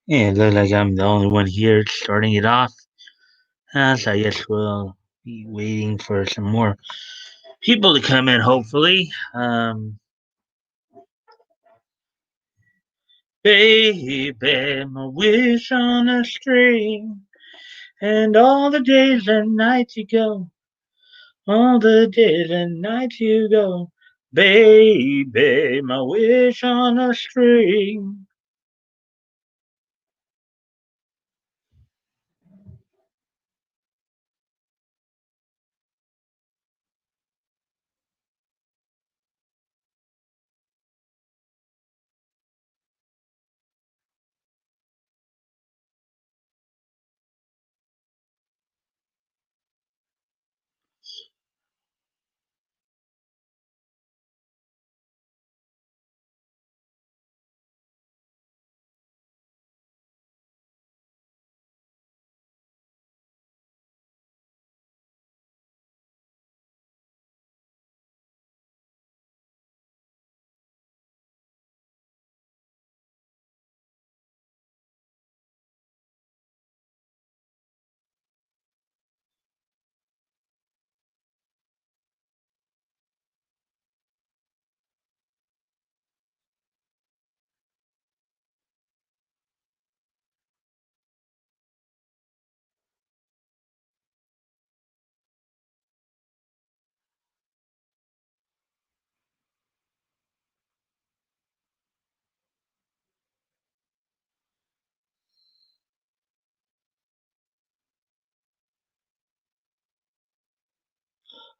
Yeah, it looks like I'm the only one here starting it off. So I guess we'll be waiting for some more people to come in, hopefully. Baby, my wish on a string, and all the days and nights you go, all the days and nights you go. Baby, my wish on a string.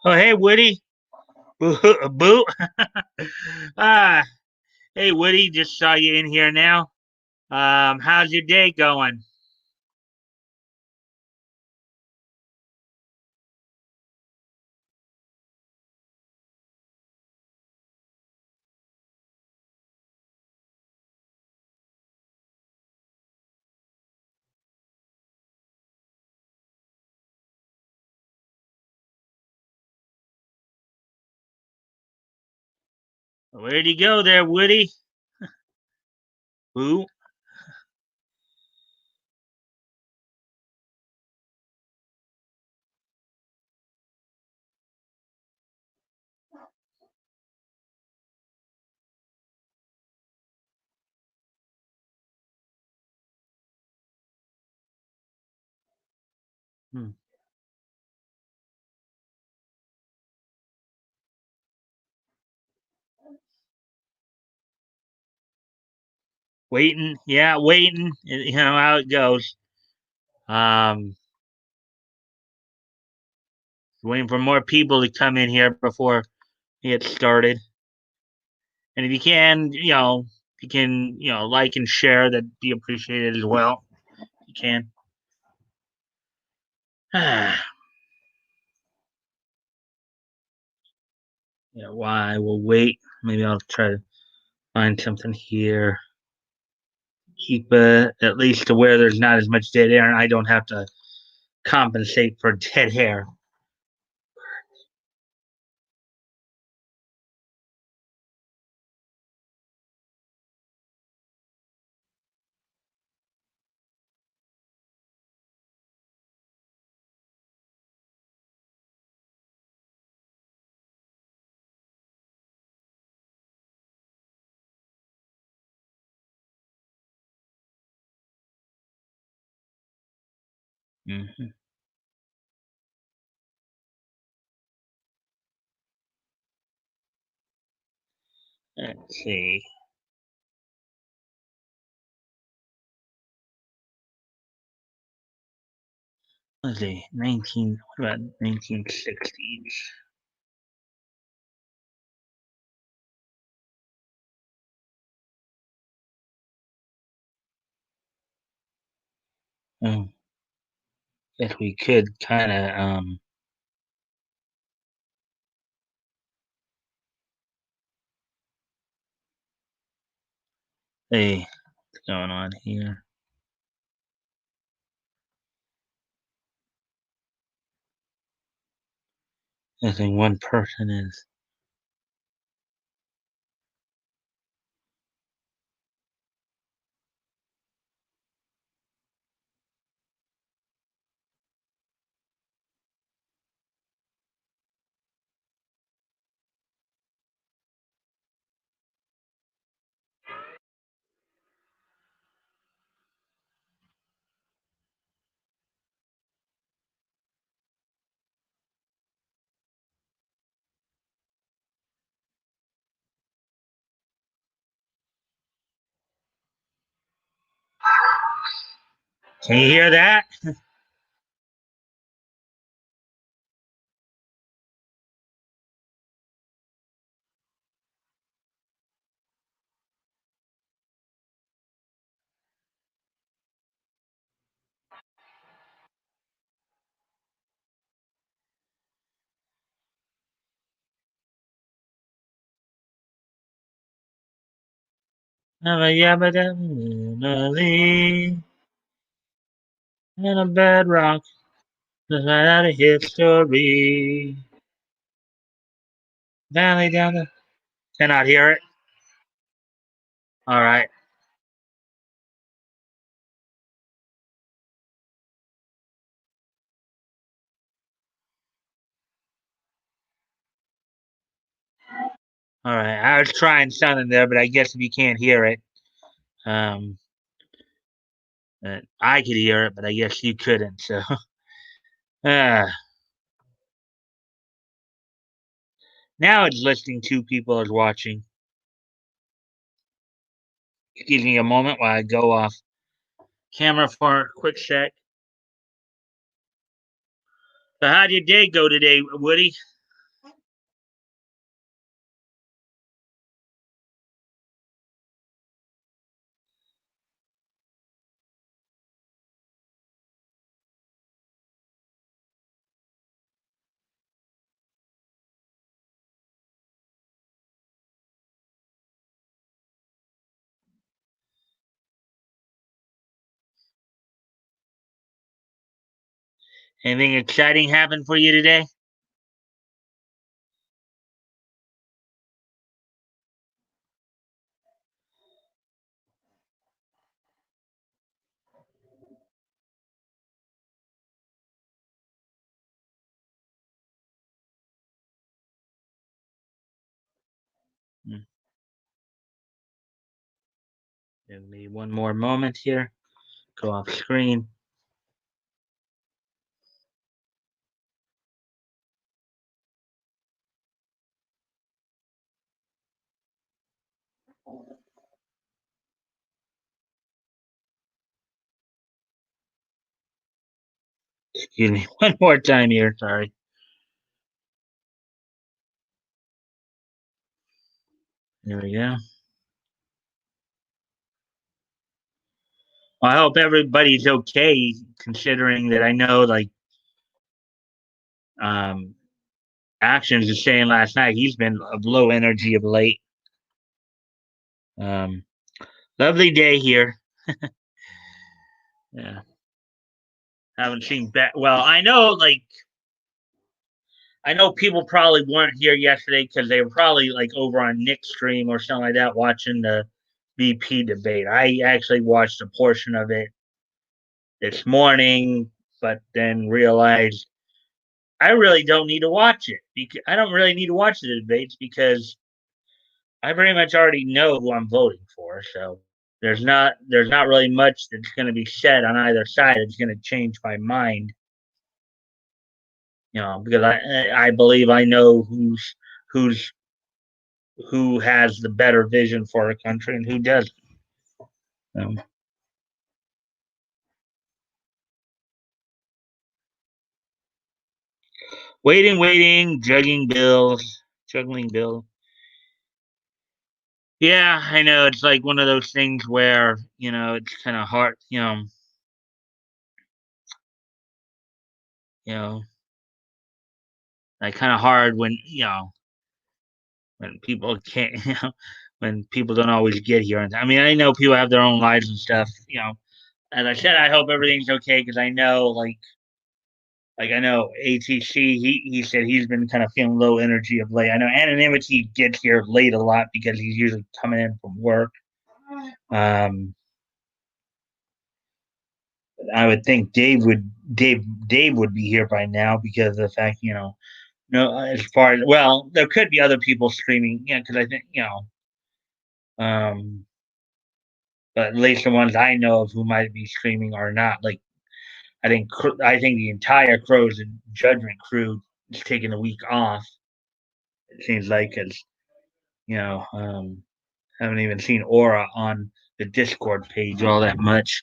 Oh, hey, Woody. Boo. Boo. ah, hey, Woody. Just saw you in here now. How's your day going? Where'd you go there, Woody? Boo. Hmm. Waiting. Yeah, waiting. You know how it goes. Um, waiting for more people to come in here before we get started. And if you can, if you can, like and share, that'd be appreciated as well. If you can. Yeah, why? We'll wait. Maybe I'll try to find something here. Keep at least to where there's not as much dead air, and I don't have to compensate for dead air. Hmm. Let's see. Let's see. 19. What about 1960s? Oh, guess we could kind of hey, what's going on here? I think one person is. Can you hear that? Yabba and a bedrock. Just right out of history. Valley down the. Cannot hear it. All right. All right. I was trying something there, but I guess if you can't hear it, um, I could hear it, but I guess you couldn't. So, uh, now it's listing two people as watching. Excuse me a moment while I go off camera for a quick sec. So, how'd your day go today, Woody? Anything exciting happened for you today? Hmm. Give me one more moment here. Go off screen. Excuse me one more time here. Sorry. There we go. Well, I hope everybody's okay, considering that I know, like, um, Actions was saying last night he's been of low energy of late. Um, Lovely day here. Yeah, haven't seen Bat. Well, I know people probably weren't here yesterday because they were probably like over on Nick's stream or something like that watching the BP debate. I actually watched a portion of it this morning, but then realized I really don't need to watch it. I don't really need to watch the debates because I pretty much already know who I'm voting for. So there's not really much that's going to be said on either side. It's going to change my mind, because I believe I know who's who has the better vision for our country and who doesn't. Um, waiting, juggling bills. Yeah, I know it's like one of those things where it's kind of hard. You know, like kind of hard when people can't, when people don't always get here. And I mean, I know people have their own lives and stuff. As I said, I hope everything's okay because I know, like I know ATC. He said he's been kind of feeling low energy of late. I know anonymity gets here late a lot because he's usually coming in from work. Um, I would think Dave would be here by now because of the fact no, as far as well, there could be other people streaming. Yeah, because I think um, but at least the ones I know of who might be streaming are not. Like I think the entire Crows and Judgment crew is taking a week off. It seems like because you know haven't even seen Aura on the Discord page all that much.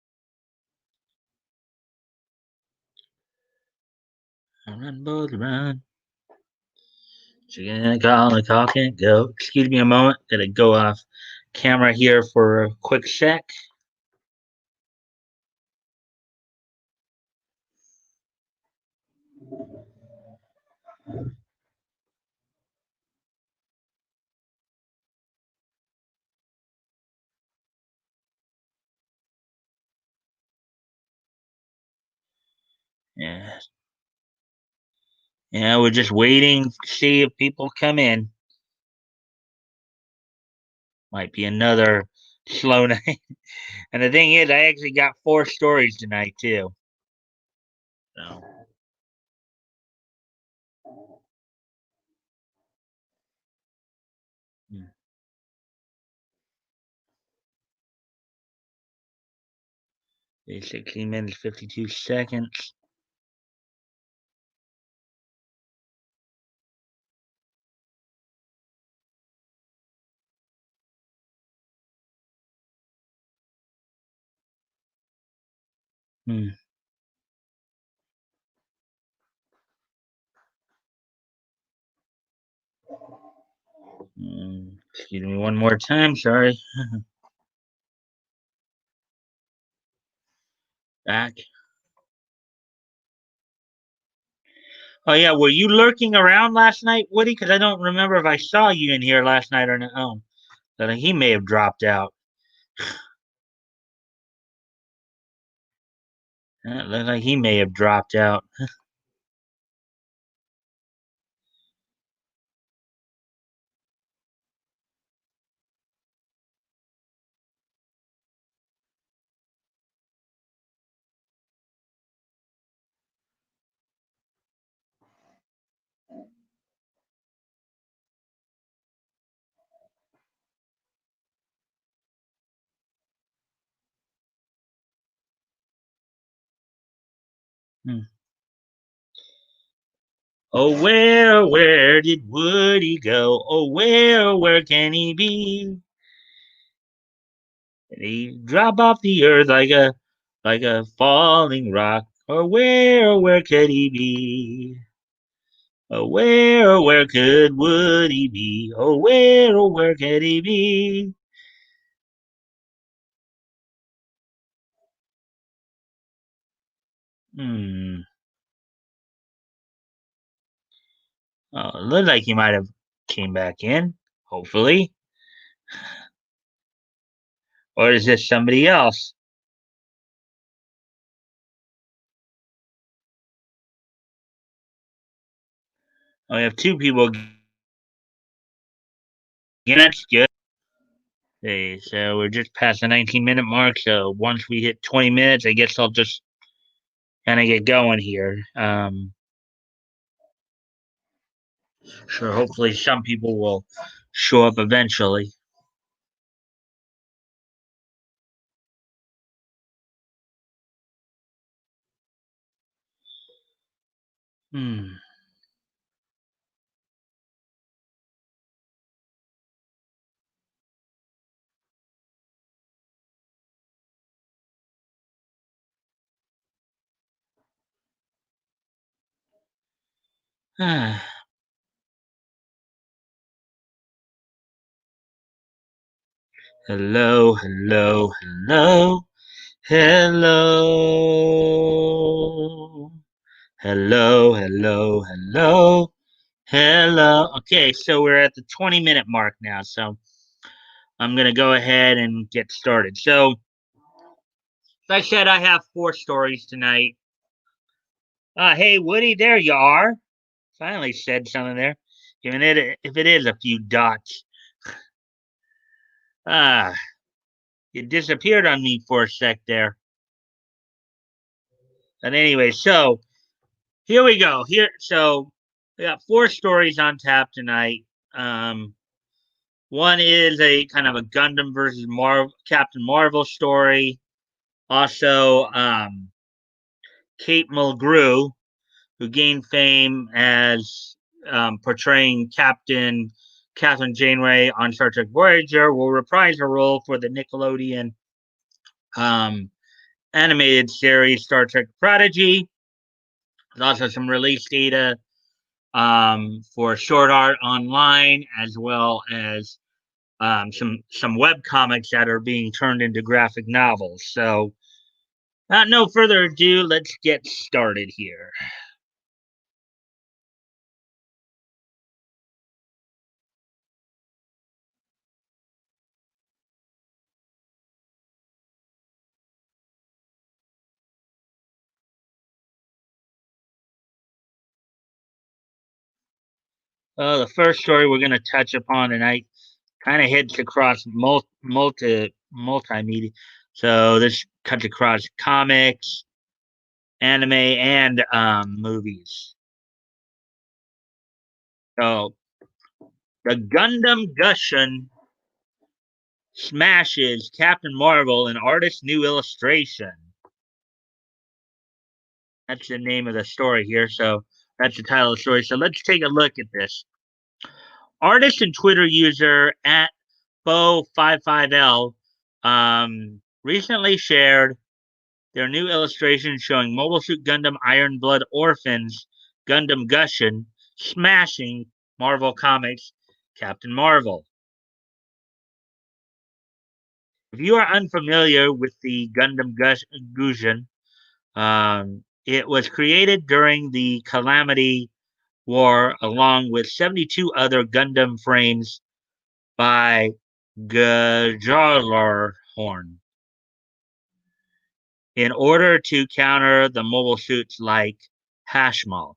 Run, boys, run. Chicken, call, a cock, and go. Excuse me a moment. Gotta go off camera here for a quick sec. Yeah. Yeah, we're just waiting to see if people come in. Might be another slow night. And the thing is, I actually got 4 stories tonight, too. So, hmm. 16 minutes, 52 seconds. Hmm. Excuse me one more time. Sorry. Back. Oh, yeah. Were you lurking around last night, Woody? Because I don't remember if I saw you in here last night or not. Oh, but he may have dropped out. It looks like he may have dropped out. Hmm. Oh, where did Woody go? Oh, where can he be? Did he drop off the earth like a falling rock? Or where could he be? Where could Woody be? Where could he be? Hmm. Oh, it looks like he might have came back in. Hopefully, or is this somebody else? Oh, we have 2 people. Yeah, that's good. Okay, so we're just past the 19-minute mark. So once we hit 20 minutes, I guess I'll just kind of get going here. Sure, hopefully some people will show up eventually. Hmm. Hello, hello, hello, hello, hello, hello, hello, hello. Okay, so we're at the 20-minute mark now. So I'm gonna go ahead and get started. So, like I said, I have 4 stories tonight. Hey, Woody, there you are. Finally said something there. Even if it is a few dots. Ah, you disappeared on me for a sec there. But anyway, so here we go. So we got 4 stories on tap tonight. Um, One is a kind of a Gundam versus Captain Marvel story. Also, Kate Mulgrew, who gained fame as portraying Catherine Janeway on Star Trek Voyager, will reprise her role for the Nickelodeon um, animated series Star Trek Prodigy. There's also some release data for short art online, as well as some web comics that are being turned into graphic novels. So, no further ado, let's get started here. The first story we're going to touch upon tonight kind of hits across multimedia. So this cuts across comics, anime, and movies. So the Gundam Gushin smashes Captain Marvel in artist's new illustration. That's the name of the story here. So that's the title of the story. So let's take a look at this. Artist and Twitter user at Bo55L recently shared their new illustration showing Mobile Suit Gundam Iron Blood Orphans Gundam Gushin smashing Marvel Comics Captain Marvel. If you are unfamiliar with the Gundam Gushin, it was created during the Calamity War along with 72 other Gundam frames by Horn in order to counter the mobile suits like Hashmal.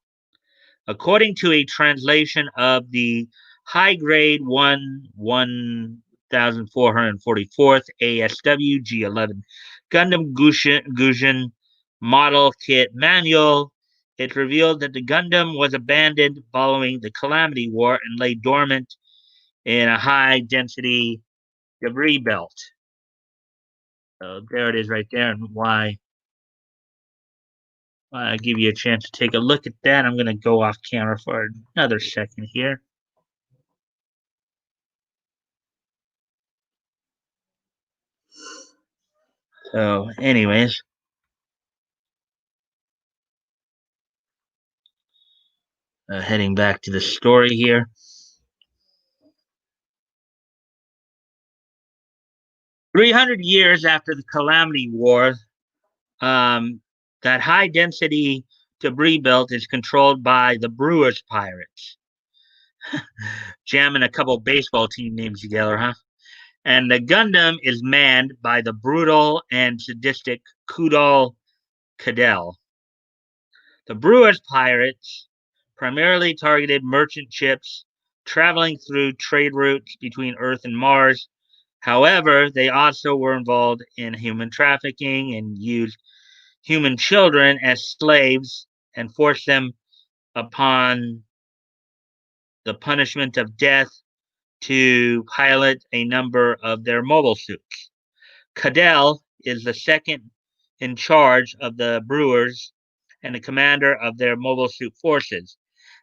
According to a translation of the high grade 1444th ASW G11 Gundam Gushin model kit manual, it revealed that the Gundam was abandoned following the Calamity War and lay dormant in a high density debris belt. So there it is right there, and why I give you a chance to take a look at that. I'm going to go off camera for another second here. So, anyways, heading back to the story here. "300 years after the Calamity War, that high density debris belt is controlled by the Brewers Pirates." Jamming a couple baseball team names together, huh? "And the Gundam is manned by the brutal and sadistic Kudal Cadell. The Brewers Pirates primarily targeted merchant ships traveling through trade routes between Earth and Mars. However, they also were involved in human trafficking and used human children as slaves and forced them upon the punishment of death to pilot a number of their mobile suits. Cadell is the second in charge of the Brewers and the commander of their mobile suit forces,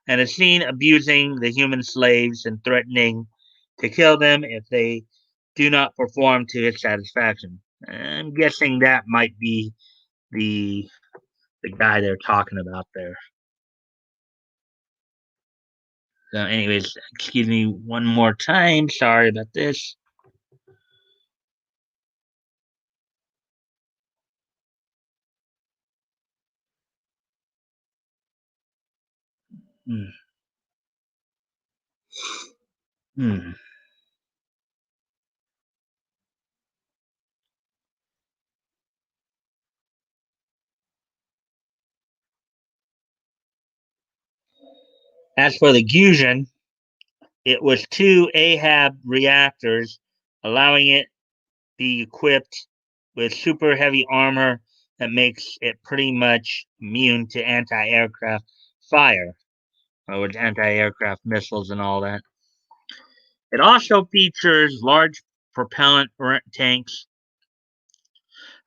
and is seen abusing the human slaves and threatening to kill them if they do not perform to his satisfaction. I'm guessing that might be the the guy they're talking about there. So, anyways, excuse me one more time. Sorry about this. Hmm. Hmm. As for the Gusion, it was two Ahab reactors, allowing it be equipped with super heavy armor that makes it pretty much immune to anti-aircraft fire, or with anti-aircraft missiles and all that. It also features large propellant tanks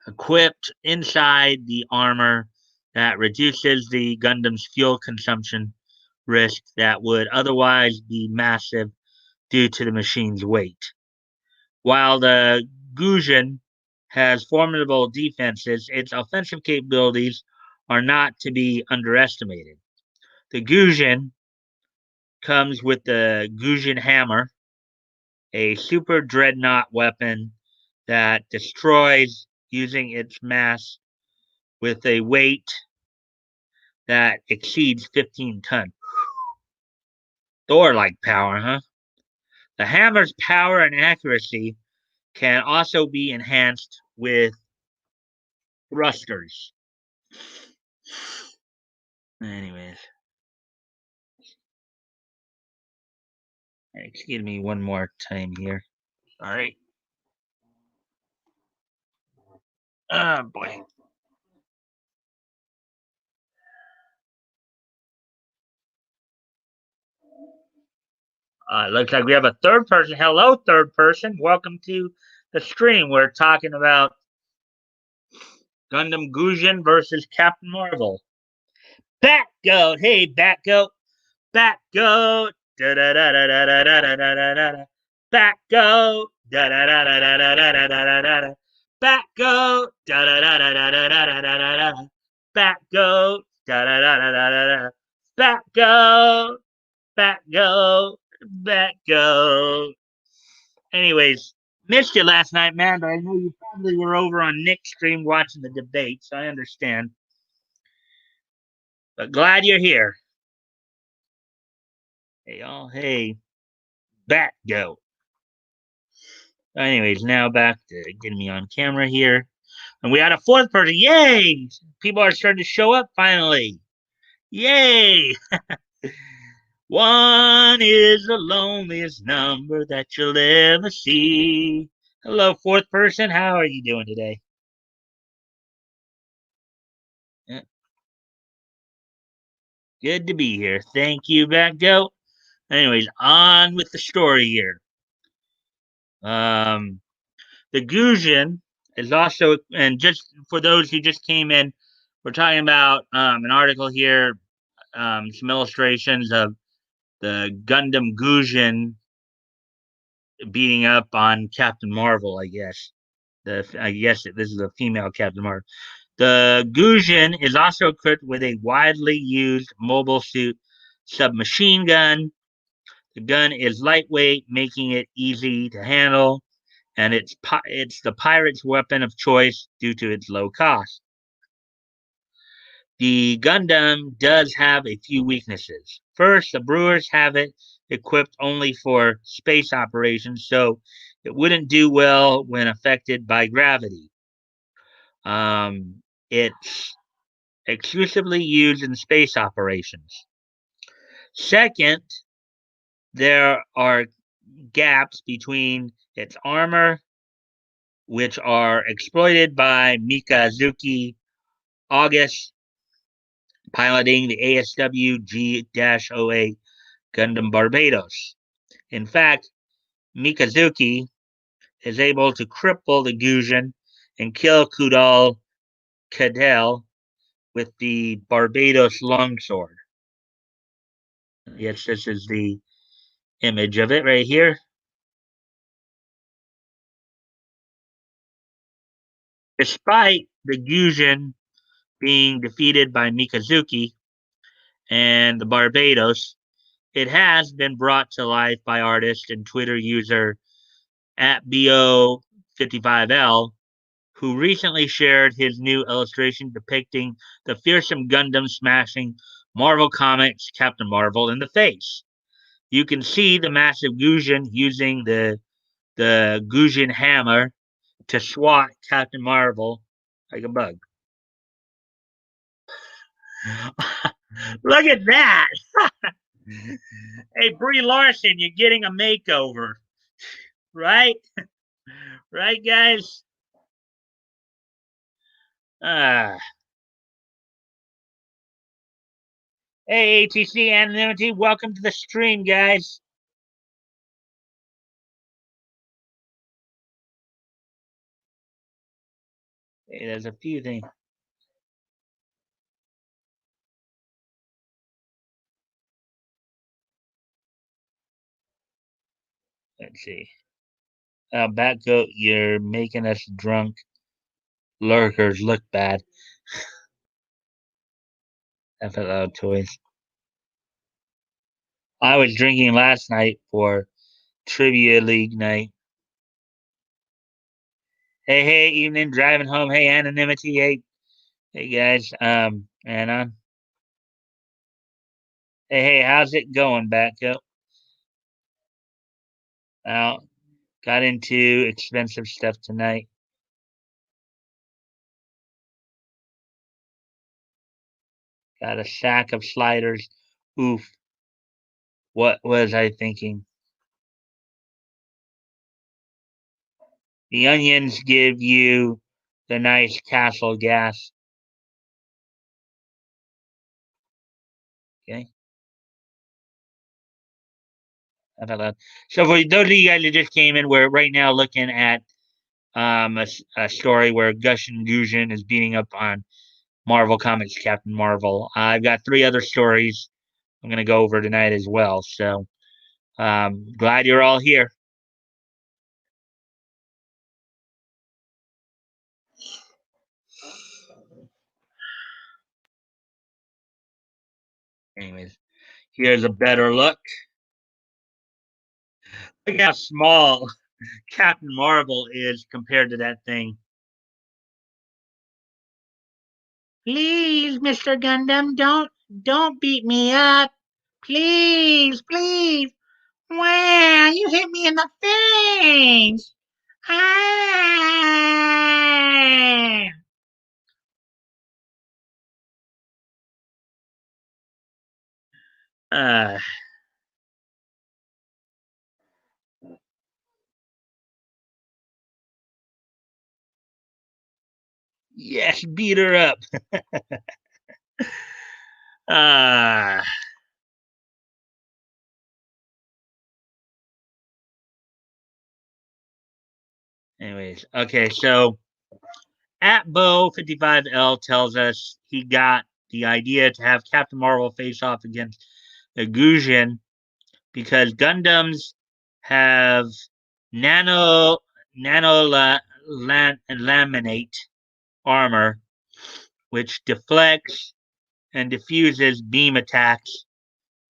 equipped inside the armor that reduces the Gundam's fuel consumption risk that would otherwise be massive due to the machine's weight. While the Gusion has formidable defenses, its offensive capabilities are not to be underestimated. The Guzin comes with the Guzin hammer, a super dreadnought weapon that destroys using its mass with a weight that exceeds 15 tons. Thor-like power, huh? The hammer's power and accuracy can also be enhanced with thrusters. Anyways, excuse me one more time here. All right. Oh boy. Looks like we have a third person. Hello, third person. Welcome to the stream. We're talking about Gundam Guzin versus Captain Marvel. BatGoat. Hey, BatGoat. BatGoat. Da da da da da da da da da da da. BatGoat. Da da da da da da da da da da da. BatGoat. Da da da da da da da da da da da. BatGoat. Da da da da da da da. BatGoat. BatGoat. BatGoat. Anyways, missed you last night, man, but I know you probably were over on Nick's stream watching the debate, so I understand. But glad you're here. Hey, y'all. Hey, BatGoat. Anyways, now back to getting me on camera here. And we had a fourth person. Yay! People are starting to show up finally. Yay! One is the loneliest number that you'll ever see. Hello, fourth person. How are you doing today? Yeah, good to be here. Thank you, BatGoat. Anyways, on with the story here. Um, the Guzin is also, and just for those who just came in, we're talking about an article here, some illustrations of the Gundam Guzin beating up on Captain Marvel. I guess this is a female Captain Marvel. The Guzin is also equipped with a widely used mobile suit submachine gun. The gun is lightweight, making it easy to handle, and it's the pirate's weapon of choice due to its low cost. The Gundam does have a few weaknesses. First, the brewers have it equipped only for space operations, so it wouldn't do well when affected by gravity. It's exclusively used in space operations. Second, there are gaps between its armor, which are exploited by Mikazuki August, piloting the ASW G-08 Gundam Barbados. In fact, Mikazuki is able to cripple the Guzin and kill Kudal Cadell with the Barbados longsword. Yes, this is the image of it right here. Despite the Guzin being defeated by Mikazuki and the Barbados, it has been brought to life by artist and Twitter user at BO55L, who recently shared his new illustration depicting the fearsome Gundam smashing Marvel Comics Captain Marvel in the face. You can see the massive Guzin using the Guzin hammer to swat Captain Marvel like a bug. Look at that! Hey, Brie Larson, you're getting a makeover, right? Right, guys? Uh, hey, ATC Anonymity, welcome to the stream, guys. Hey, there's a few things. Let's see. BatGoat, you're making us drunk lurkers look bad. Laugh out loud toys. I was drinking last night for trivia league night. Hey, evening, driving home. Hey, anonymity. Hey, guys. And hey, how's it going, BatGoat? Well, got into expensive stuff tonight. Got a sack of sliders. Oof. What was I thinking? The onions give you the nice castle gas. Okay. How about that? So for those of you guys that just came in, we're right now looking at a story where Gush and Guzhin is beating up on Marvel Comics Captain Marvel. I've got three other stories I'm going to go over tonight as well. So glad you're all here. Anyways, here's a better look. Look how small Captain Marvel is compared to that thing. Please, Mr. Gundam, don't beat me up. Please. Wow, you hit me in the face. Ah! Uh, yes, beat her up. Uh, anyways, okay, so at Bo 55L tells us he got the idea to have Captain Marvel face off against the Guzhin because Gundams have nano laminate armor which deflects and diffuses beam attacks.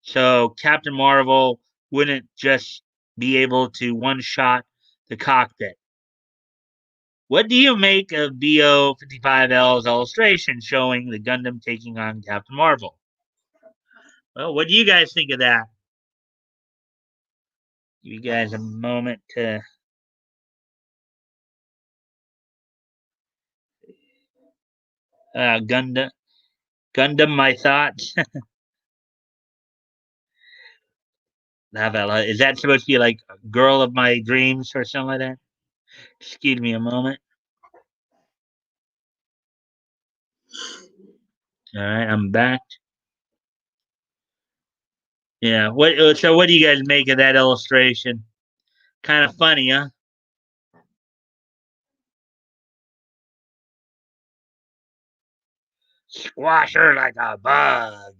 So Captain Marvel wouldn't just be able to one shot the cockpit. What do you make of BO 55L's illustration showing the Gundam taking on Captain Marvel? Well, what do you guys think of that? Give you guys a moment to. Gundam, my thoughts. Is that supposed to be like girl of my dreams or something like that? Excuse me a moment. All right, I'm back. Yeah. What do you guys make of that illustration? Kind of funny, huh? Squash her like a bug,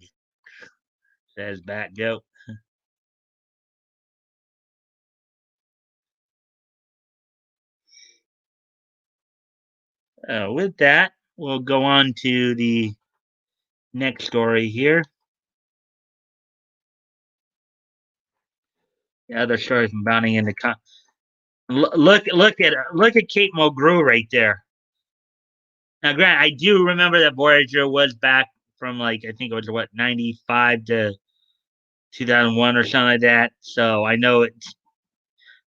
says BatGoat. With that, we'll go on to the next story here. The other story from Bounty in the look at Kate Mulgrew right there. Now, Grant, I do remember that Voyager was back from like I think it was what 95 to 2001 or something like that. So I know it's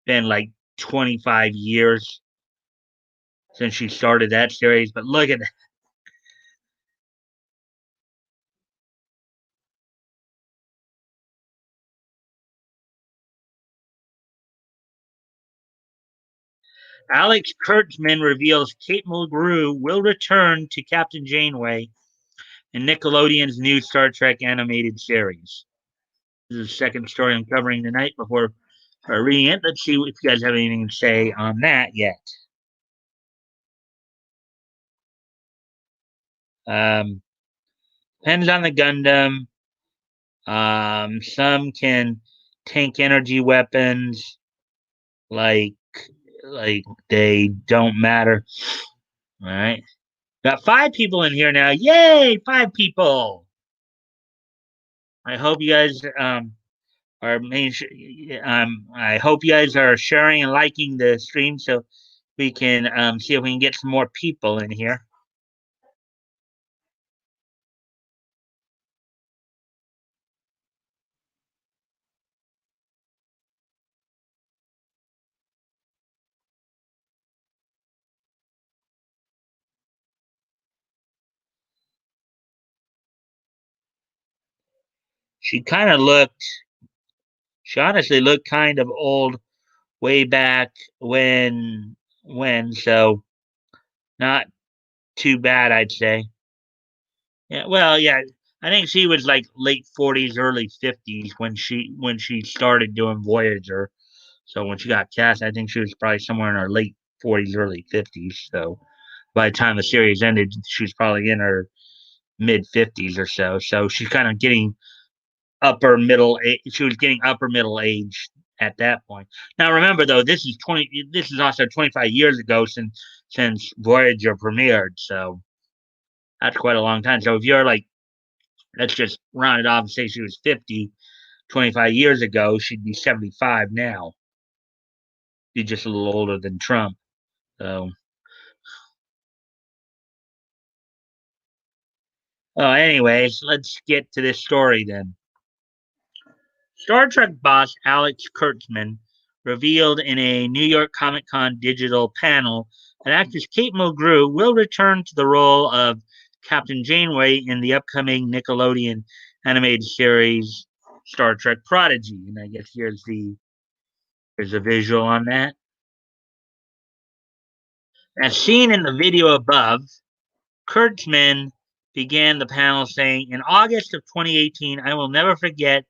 been like 25 years since she started that series. But look at that. Alex Kurtzman reveals Kate Mulgrew will return to Captain Janeway in Nickelodeon's new Star Trek animated series. This is the second story I'm covering tonight before reading it. Let's see if you guys have anything to say on that yet. Um, depends on the Gundam. Some can tank energy weapons like they don't matter. All right. Got 5 people in here now. Yay, 5 people. I hope you guys are I hope you guys are sharing and liking the stream so we can see if we can get some more people in here. She kind of looked. She honestly looked kind of old way back when so not too bad, I'd say. Yeah, well, yeah, I think she was like late 40s, early 50s when she started doing Voyager. So when she got cast, I think she was probably somewhere in her late 40s, early 50s. So by the time the series ended, she was probably in her mid 50s or so. So she's kind of getting upper middle age. She was getting upper middle age at that point. Now remember though, this is 20. This is also 25 years ago since Voyager premiered. So that's quite a long time. So if you're like, let's just round it off and say she was 50 25 years ago, she'd be 75 now. She's just a little older than Trump. So, anyways, let's get to this story then. Star Trek boss Alex Kurtzman revealed in a New York Comic Con digital panel that actress Kate Mulgrew will return to the role of Captain Janeway in the upcoming Nickelodeon animated series Star Trek Prodigy. And I guess here's a visual on that. As seen in the video above, Kurtzman began the panel saying, "In August of 2018, I will never forget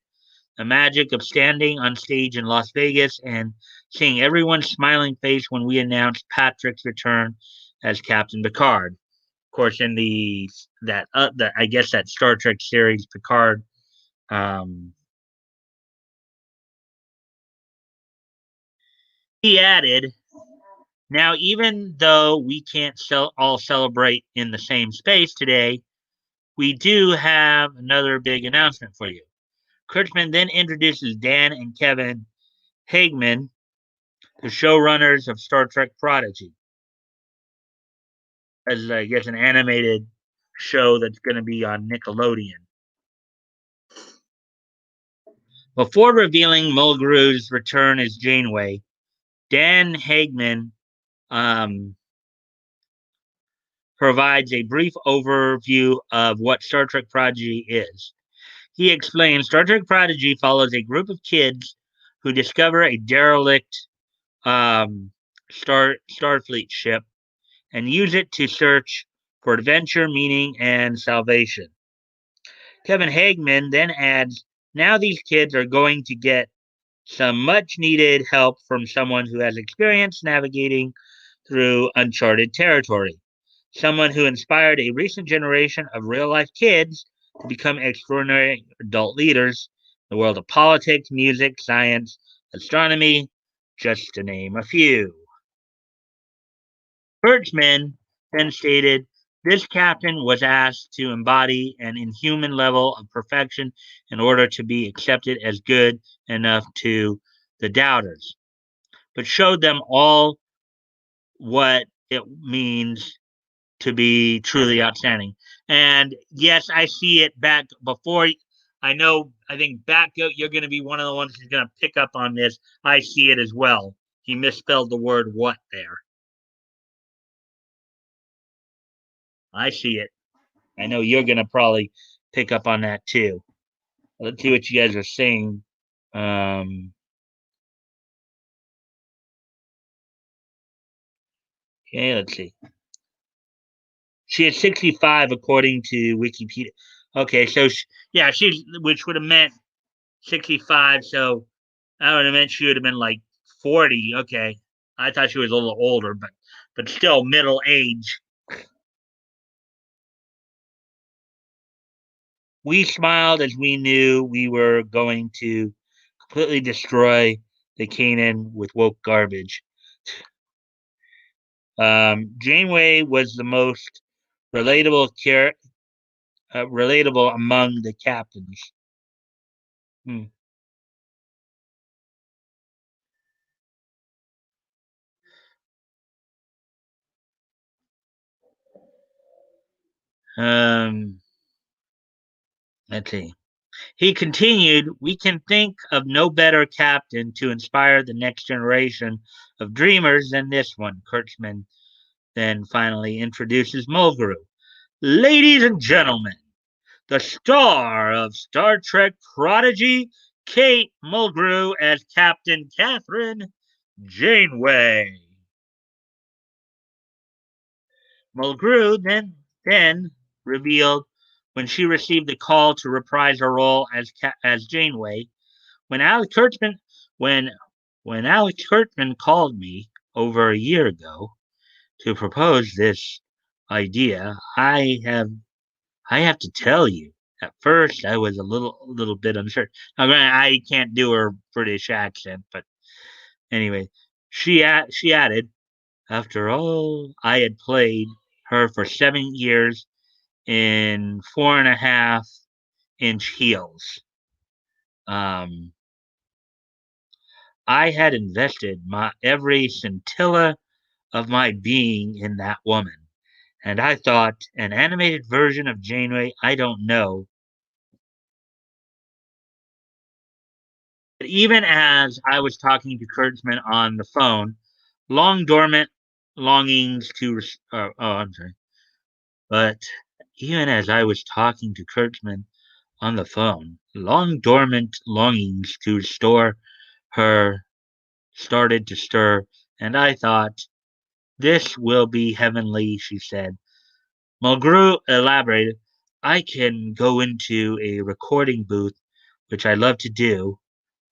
the magic of standing on stage in Las Vegas and seeing everyone's smiling face when we announced Patrick's return as Captain Picard." Of course, in the I guess that Star Trek series Picard, um, he added, "Now, even though we can't all celebrate in the same space today, we do have another big announcement for you." Kurtzman then introduces Dan and Kevin Hageman, the showrunners of Star Trek Prodigy, as I guess an animated show that's going to be on Nickelodeon. Before revealing Mulgrew's return as Janeway, Dan Hageman um, provides a brief overview of what Star Trek Prodigy is. He explains Star Trek Prodigy follows a group of kids who discover a derelict Starfleet ship and use it to search for adventure, meaning, and salvation. Kevin Hageman then adds, "Now these kids are going to get some much needed help from someone who has experience navigating through uncharted territory. Someone who inspired a recent generation of real life kids to become extraordinary adult leaders in the world of politics, music, science, astronomy, just to name a few." Kurtzman then stated, "This captain was asked to embody an inhuman level of perfection in order to be accepted as good enough to the doubters, but showed them all what it means to be truly outstanding." And yes, I see it back before. I know, I think BatGoat, you're going to be one of the ones who's going to pick up on this. I see it as well. He misspelled the word what there. I see it. I know you're going to probably pick up on that too. Let's see what you guys are saying. Um, okay, let's see. She is 65 according to Wikipedia. Okay, so yeah, she's which would have meant 65. So I would have meant she would have been like 40. Okay, I thought she was a little older, but still middle age. We smiled as we knew we were going to completely destroy the Canaan with woke garbage. Janeway was the most relatable relatable among the captains. Hmm. Um, let's see. He continued, "We can think of no better captain to inspire the next generation of dreamers than this one." Kurtzman then finally introduces Mulgrew. "Ladies and gentlemen, the star of Star Trek Prodigy, Kate Mulgrew as Captain Catherine Janeway." Mulgrew then revealed when she received the call to reprise her role as Janeway. When Alex Kurtzman when when Alex Kurtzman called me over a year ago to propose this idea, I have to tell you, at first I was a little bit uncertain. Now, granted, I can't do her British accent, but anyway, she added, "After all, I had played her for 7 years in 4.5-inch heels. Um, I had invested my every scintilla of my being in that woman, and I thought an animated version of Janeway, I don't know." But even as I was talking to Kurtzman on the phone, long dormant longings to I'm sorry. But even as I was talking to Kurtzman on the phone, long dormant longings to restore her started to stir, and I thought, "This will be heavenly," she said. Mulgrew elaborated, "I can go into a recording booth, which I love to do.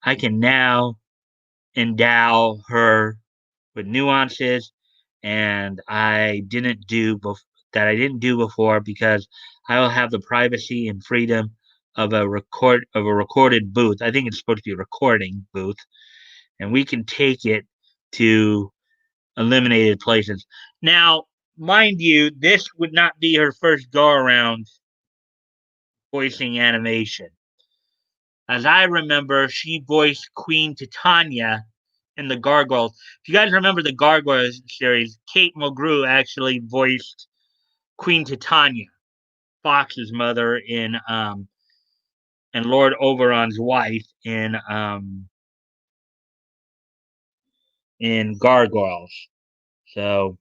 I can now endow her with nuances and I didn't do before because I will have the privacy and freedom of a recorded booth. I think it's supposed to be a recording booth, and we can take it to eliminated places." Now, mind you, this would not be her first go around voicing animation. As I remember, she voiced Queen Titania in the Gargoyles. If you guys remember the Gargoyles series, Kate Mulgrew actually voiced Queen Titania, Fox's mother and Lord Oberon's wife in Gargoyles. So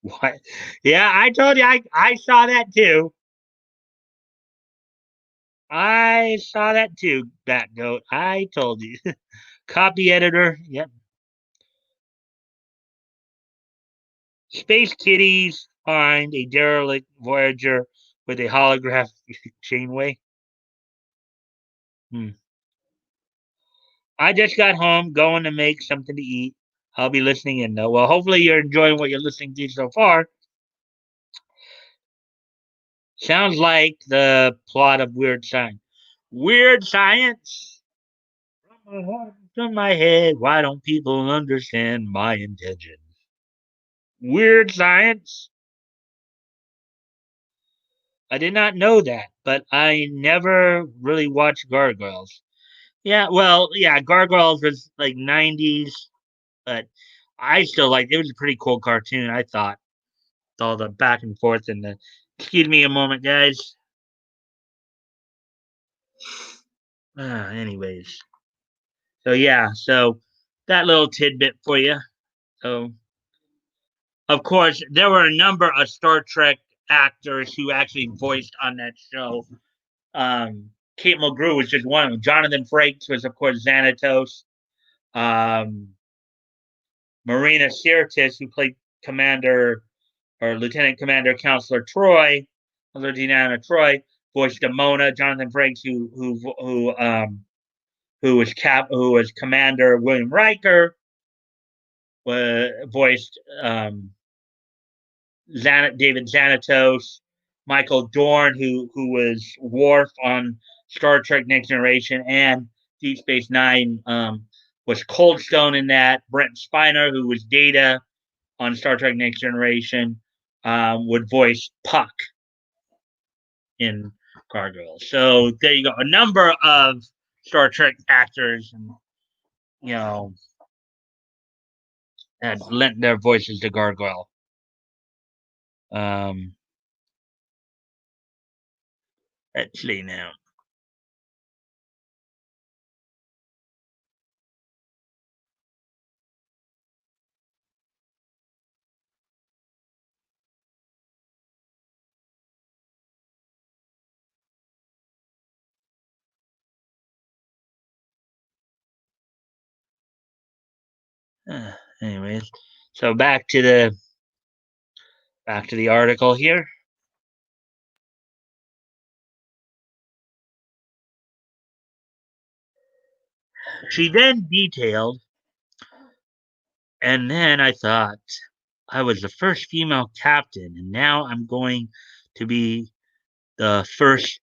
what? Yeah, I told you I saw that too. I saw that too, BatGoat. I told you. Copy editor. Yep. Space Kiddies find a derelict Voyager with a holographic Janeway. Hmm. I just got home, going to make something to eat. I'll be listening in though. Well, hopefully you're enjoying what you're listening to so far. Sounds like the plot of Weird Science. Weird Science. From my heart to my head, why don't people understand my intentions? Weird Science. I did not know that, but I never really watched Gargoyles. Yeah, well, yeah, Gargoyles was like 90s, but I still like it was a pretty cool cartoon, I thought. All the back and forth and the excuse me a moment, guys. Anyways. So yeah, so that little tidbit for you. So of course there were a number of Star Trek actors who actually voiced on that show. Kate Mulgrew was just one of them. Jonathan Frakes was of course Xanatos. Um, Marina Sirtis, who played Commander or Lieutenant Commander Counselor Troy, Lieutenant Troy, voiced Demona. Jonathan Frakes, who was Commander William Riker, voiced David Xanatos. Michael Dorn, who was Worf on Star Trek Next Generation and Deep Space Nine, was Coldstone in that. Brent Spiner, who was Data on Star Trek Next Generation, would voice Puck. in Gargoyle. So there you go. A number of Star Trek actors, and you know, had lent their voices to Gargoyle. Um, let's see now. Anyways, so back to the article here. She then detailed, and then I thought I was the first female captain, and now I'm going to be the first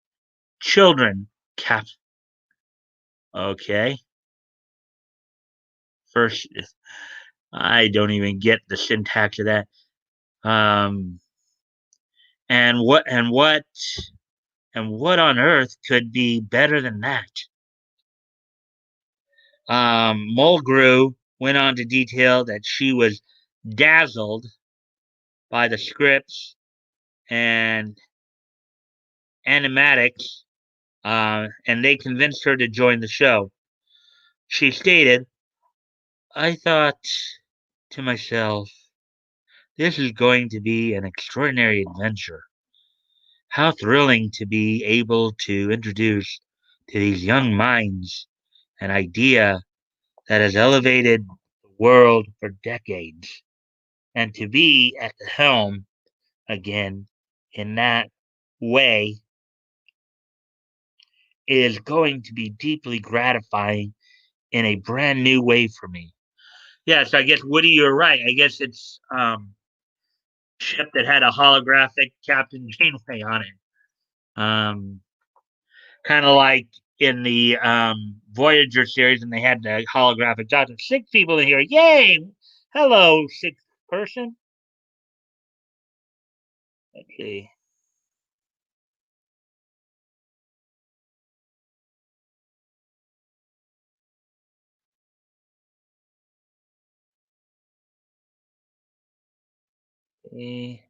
children cap. Okay, first. I don't even get the syntax of that. Um, and what on earth could be better than that? Mulgrew went on to detail that she was dazzled by the scripts and animatics, and they convinced her to join the show. She stated, I thought to myself, this is going to be an extraordinary adventure. How thrilling to be able to introduce to these young minds an idea that has elevated the world for decades, and to be at the helm again in that way is going to be deeply gratifying in a brand new way for me. Yes, I guess Woody, you're right. I guess it's ship that had a holographic Captain Janeway on it. Kind of like in the Voyager series, and they had the holographic doctor. 6 people in here. Yay! Hello, 6th person. Let's see. Okay.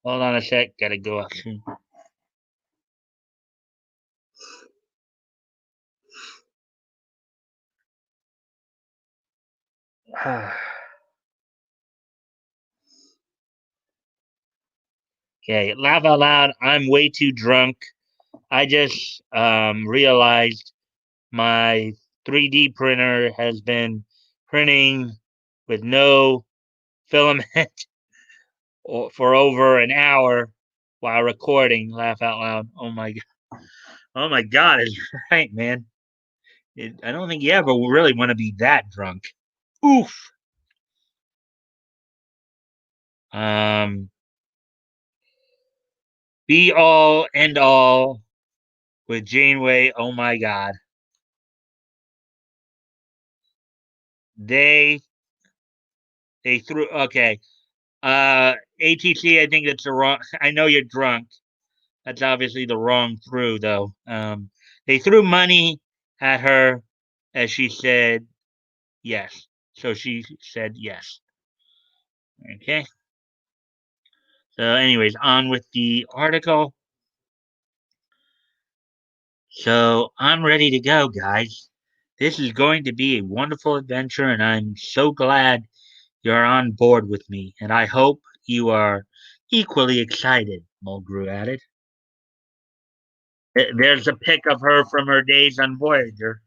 Hold on a sec. Gotta go up. Okay, laugh out loud. I'm way too drunk. I just realized my 3D printer has been printing with no filament for over an hour while recording. Laugh out loud. Oh my god, is right, man. I don't think you ever really want to be that drunk. Oof. Um, be all end all with Janeway. Oh my god. They they threw okay. ATC, I think that's the wrong. I know you're drunk. That's obviously the wrong through though. They threw money at her as she said yes. So she said yes. Okay. So, anyways, on with the article. So, I'm ready to go, guys. This is going to be a wonderful adventure, and I'm so glad you're on board with me. And I hope you are equally excited, Mulgrew added. There's a pic of her from her days on Voyager.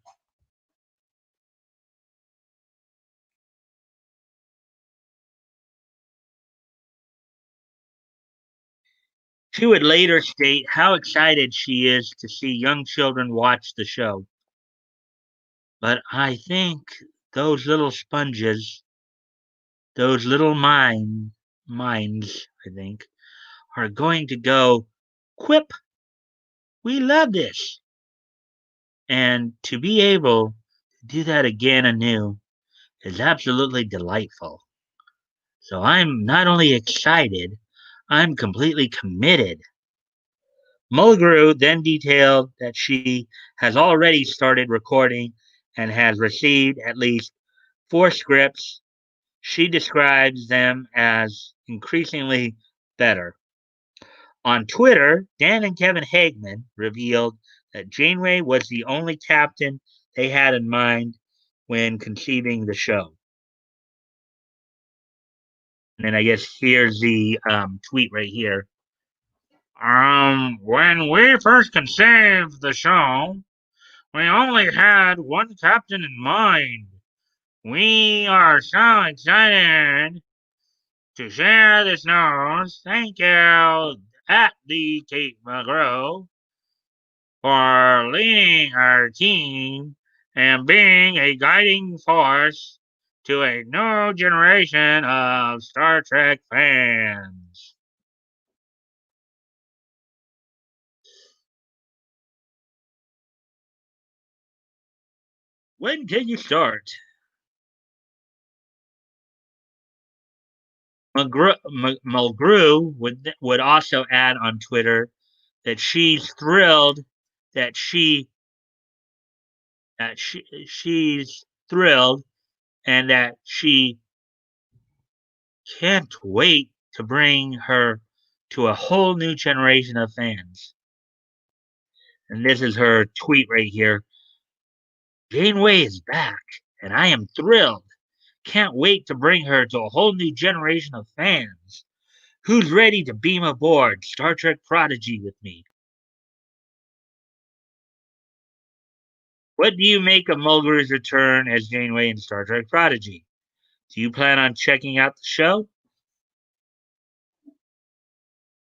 She would later state how excited she is to see young children watch the show. But I think those little sponges, those little minds, I think, are going to go, quip, we love this. And to be able to do that again anew is absolutely delightful. So I'm not only excited, I'm completely committed. Mulgrew then detailed that she has already started recording and has received at least 4 scripts. She describes them as increasingly better. On Twitter, Dan and Kevin Hagman revealed that Janeway was the only captain they had in mind when conceiving the show. And then I guess here's the tweet right here. When we first conceived the show, we only had one captain in mind. We are so excited to share this news. Thank you at the Kate McGraw for leading our team and being a guiding force to a new generation of Star Trek fans. When can you start? Mulgrew would also add on Twitter that she's thrilled that she's thrilled and that she can't wait to bring her to a whole new generation of fans. And this is her tweet right here. Janeway is back, and I am thrilled. Can't wait to bring her to a whole new generation of fans. Who's ready to beam aboard Star Trek Prodigy with me? What do you make of Mulgrew's return as Janeway in Star Trek Prodigy? Do you plan on checking out the show?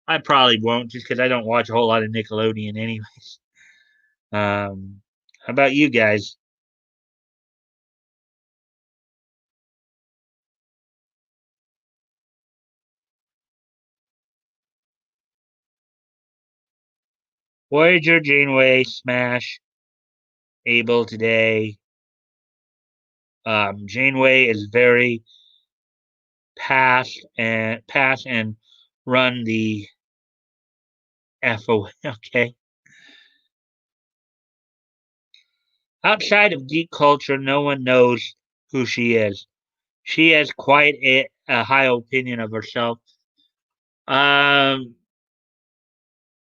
I probably won't, just because I don't watch a whole lot of Nickelodeon, anyways. How about you guys? Voyager, Janeway, Smash, Able today. Janeway is very pass and run the F away. Okay. Outside of geek culture, no one knows who she is. She has quite a high opinion of herself. Um,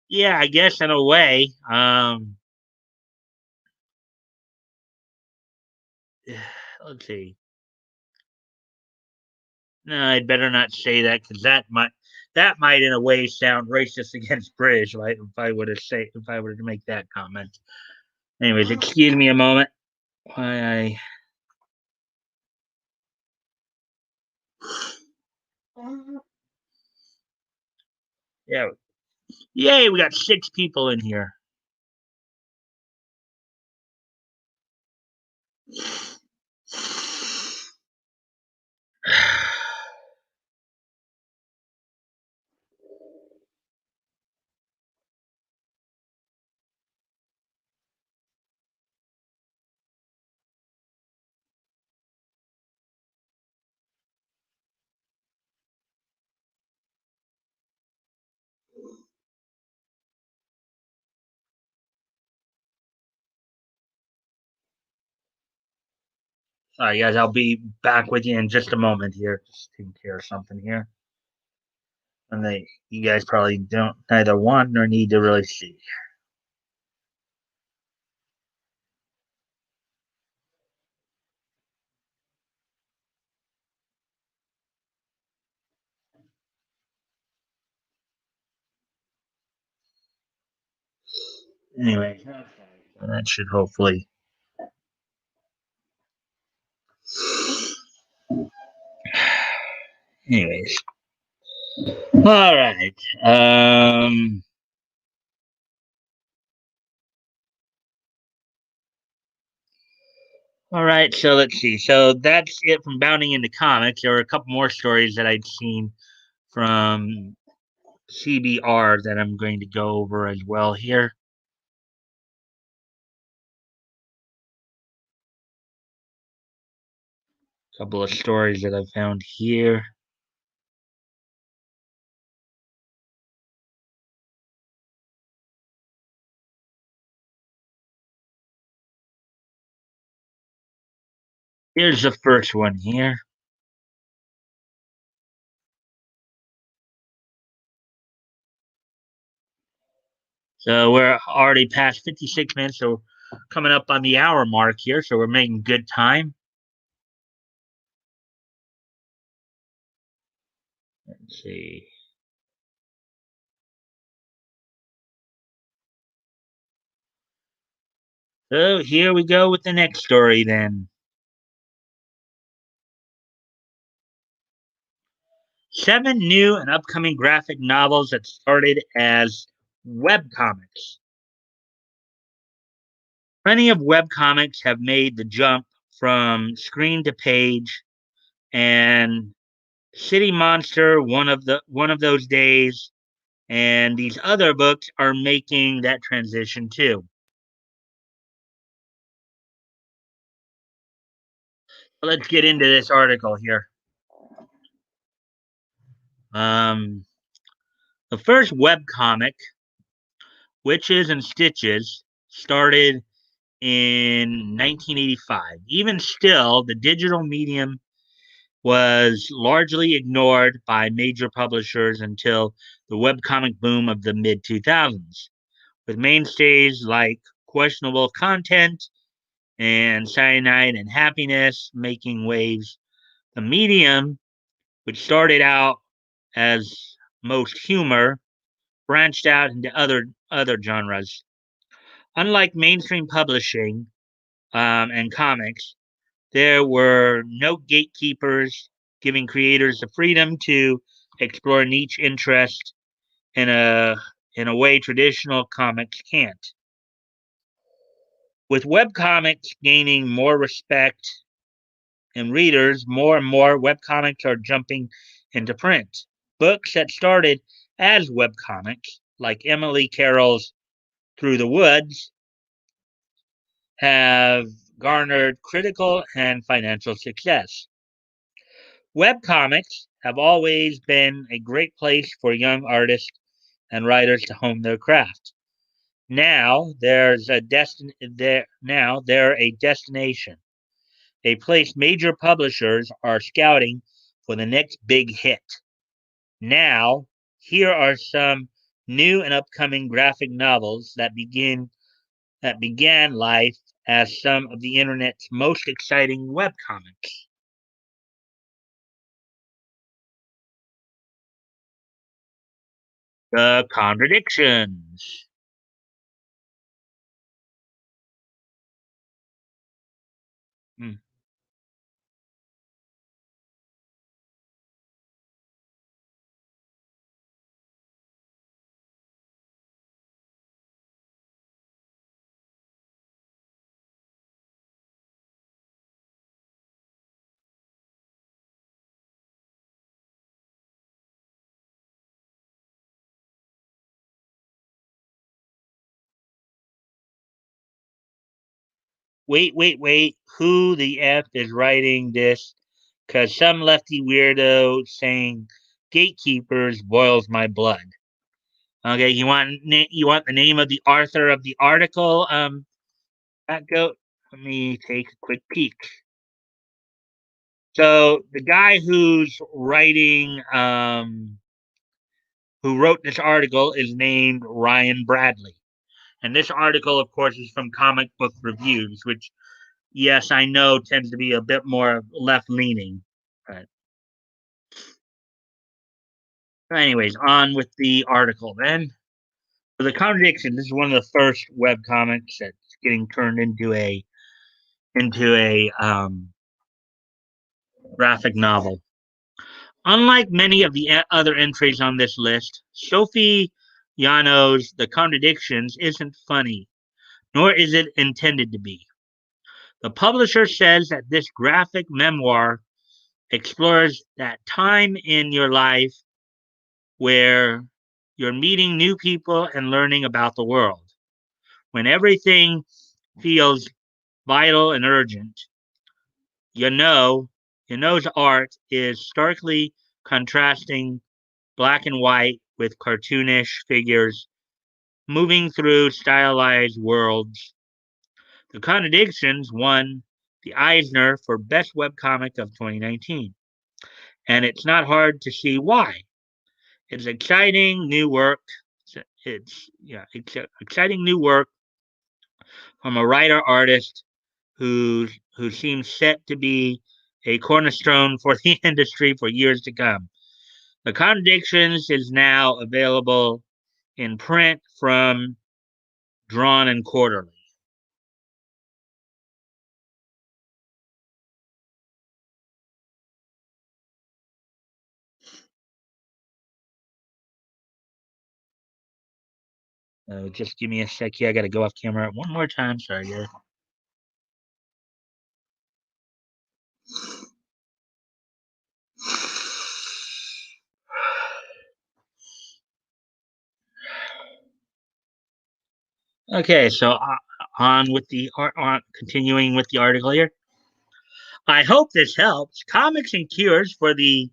yeah, I guess in a way. Let's see. No, I'd better not say that because that might in a way sound racist against British, right? If I were to make that comment. Anyways, excuse me a moment. Why yeah. Yay, we got 6 people in here. Sorry, guys, I'll be back with you in just a moment here. Just taking care of something here. And you guys probably don't neither want nor need to really see. Anyway, okay. So that should hopefully. Anyways, all right. All right. So let's see. So that's it from bounding into comics. There were a couple more stories that I'd seen from CBR that I'm going to go over as well here. A couple of stories that I found here. Here's the first one here. So we're already past 56 minutes, so coming up on the hour mark here, so we're making good time. Let's see. So here we go with the next story then. 7 new and upcoming graphic novels that started as webcomics. Plenty of webcomics have made the jump from screen to page, and City Monster, one of those days, and these other books are making that transition too. Let's get into this article here. Um, the first webcomic, Witches and Stitches, started in 1985. Even still, the digital medium was largely ignored by major publishers until the webcomic boom of the mid 2000s, with mainstays like Questionable Content and Cyanide and Happiness making waves. The medium, which started out as most humor, branched out into other genres. Unlike mainstream publishing and comics, there were no gatekeepers, giving creators the freedom to explore niche interest in a way traditional comics can't. With webcomics gaining more respect and readers, more and more webcomics are jumping into print. Books that started as webcomics, like Emily Carroll's Through the Woods, have garnered critical and financial success. Webcomics have always been a great place for young artists and writers to hone their craft. Now they're a destination, a place major publishers are scouting for the next big hit. Now, here are some new and upcoming graphic novels that began life as some of the internet's most exciting webcomics. The Contradictions. Hmm. Wait. Who the F is writing this? Because some lefty weirdo saying gatekeepers boils my blood. Okay, you want the name of the author of the article? BatGoat. Let me take a quick peek. So the guy who wrote this article is named Ryan Bradley, and this article, of course, is from Comic Book Reviews, which, yes, I know tends to be a bit more left leaning. But anyways, on with the article then. For the Contradiction, this is one of the first web comics that's getting turned into a graphic novel. Unlike many of the other entries on this list, Sophie Yano's The Contradictions isn't funny, nor is it intended to be. The publisher says that this graphic memoir explores that time in your life where you're meeting new people and learning about the world, when everything feels vital and urgent. You know, Yano's art is starkly contrasting black and white with cartoonish figures moving through stylized worlds. The Contradictions won the Eisner for Best Webcomic of 2019. And it's not hard to see why. It's exciting new work. It's exciting new work from a writer artist who seems set to be a cornerstone for the industry for years to come. The Contradictions is now available in print from Drawn and Quarterly. Just give me a sec here. I got to go off camera one more time. Sorry, guys. Okay, so continuing with the article here. I hope this helps. Comics and cures for the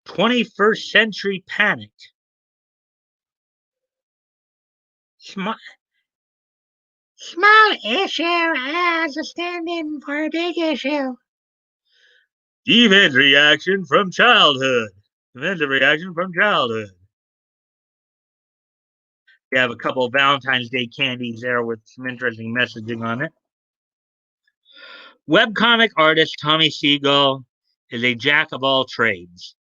21st century panic. Small issue as a stand-in for a big issue. Event reaction from childhood. Event reaction from childhood. We have a couple of Valentine's Day candies there with some interesting messaging on it. Webcomic artist Tommy Siegel is a jack of all trades.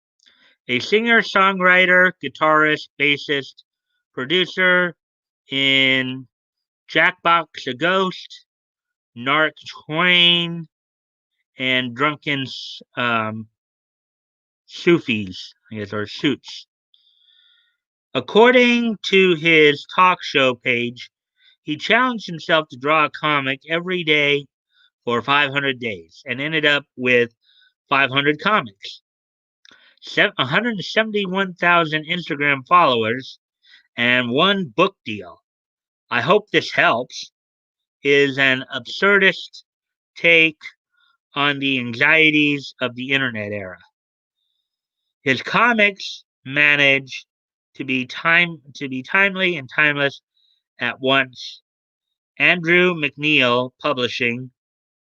A singer, songwriter, guitarist, bassist, producer in Jackbox a Ghost, Narc Twain, and Drunken Sufis, I guess, or Suits. According to his talk show page, he challenged himself to draw a comic every day for 500 days and ended up with 500 comics, 171,000 Instagram followers, and one book deal. I hope this helps is an absurdist take on the anxieties of the internet era. His comics manage to be timely and timeless at once. Andrew McNeil Publishing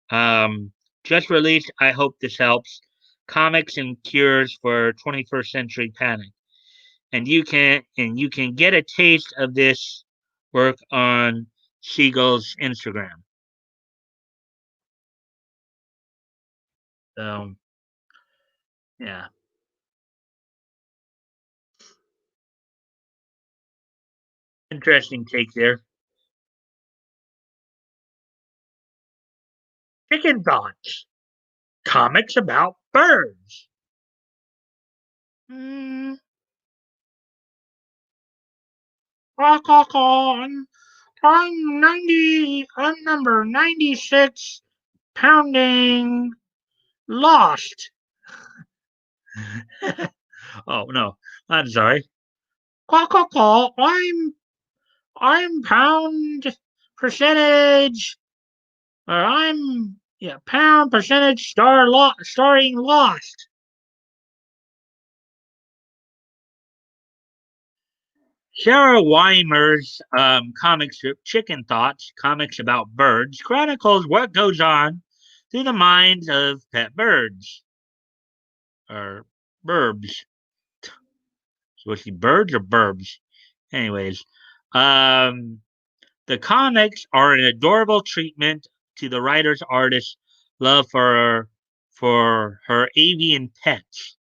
just released I Hope This Helps Comics and Cures for 21st Century Panic. And you can get a taste of this work on Siegel's Instagram. So yeah. Interesting take there. Chicken Thoughts. Comics about birds. Mm. I'm 90. I'm number 96. Pounding. Lost. Oh no, I'm sorry. I'm pound percentage. Or I'm pound percentage starring Lost. Sarah Weimer's comic strip Chicken Thoughts, comics about birds, chronicles what goes on through the minds of pet birds. Or burbs. Supposed to be birds or burbs? Anyways, the comics are an adorable treatment to the writer's artist's love for her avian pets.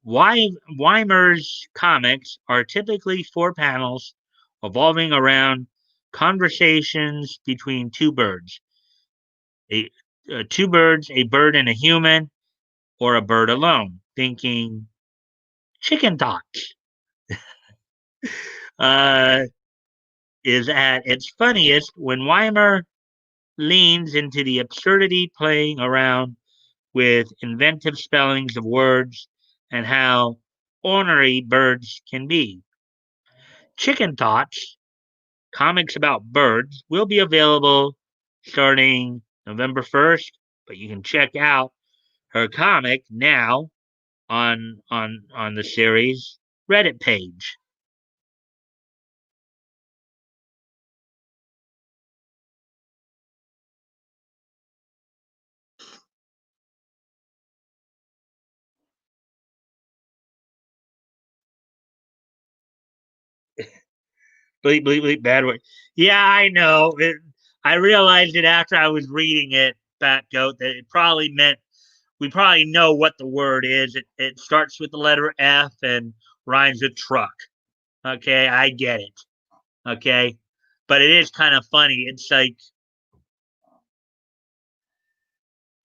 Weimer's comics are typically 4 panels revolving around conversations between two birds. A, two birds, a bird and a human, or a bird alone, thinking chicken thoughts. Uh, is at its funniest when Weimer leans into the absurdity, playing around with inventive spellings of words and how ornery birds can be. Chicken Thoughts, comics about birds, will be available starting November 1st, but you can check out her comic now on the series Reddit page. bleep, bleep, bleep, bad word. Yeah, I know. I realized it after I was reading it, BatGoat, that it probably meant we probably know what the word is. It starts with the letter F and rhymes with truck. Okay, I get it. Okay, but it is kind of funny. It's like,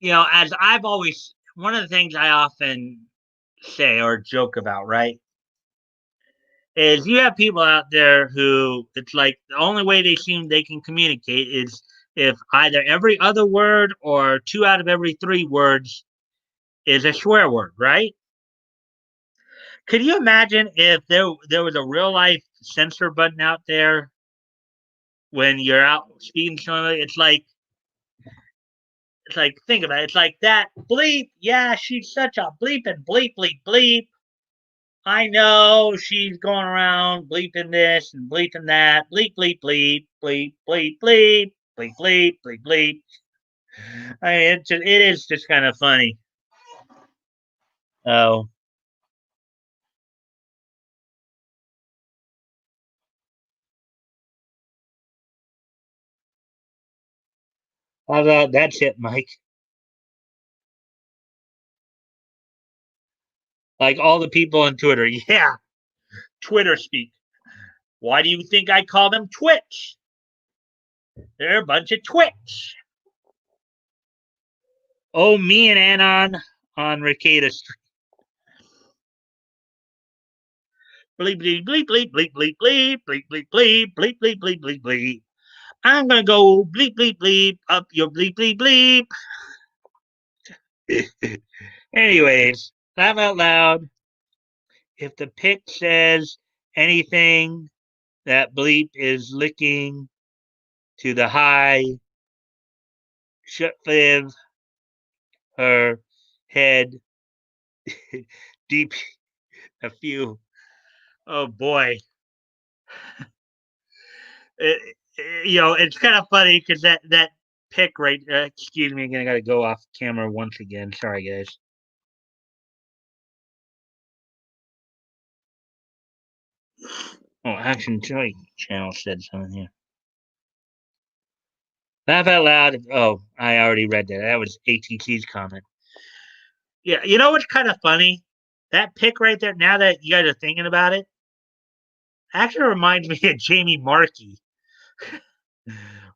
as I've always, one of the things I often say or joke about, right, is you have people out there who it's like the only way they seem they can communicate is if either every other word or two out of every three words is a swear word, right? Could you imagine if there was a real life censor button out there when you're out speaking to somebody? It's like think about it. It's like that bleep. Yeah, she's such a bleep and bleep bleep bleep. I know she's going around bleeping this and bleeping that. Bleep bleep bleep bleep bleep bleep bleep bleep bleep bleep. I mean, it is just kind of funny. Oh, that's it, Mike. Like all the people on Twitter. Yeah, Twitter speak. Why do you think I call them twits? They're a bunch of twits. Oh, me and Anon on Ricada Street. Bleep bleep bleep bleep bleep bleep bleep bleep bleep bleep bleep bleep bleep bleep bleep. I'm gonna go bleep bleep bleep up your bleep bleep bleep. Anyways, laugh out loud. If the pic says anything, that bleep is licking to the high shutlive her head deep a few. Oh boy. It's kind of funny because that pic right. Excuse me, I got to go off camera once again. Sorry, guys. Oh, Action Joy Channel said something here. Laugh out loud. Oh, I already read that. That was ATT's comment. Yeah, you know what's kind of funny? That pic right there. Now that you guys are thinking about it, actually reminds me of Jamie Markey.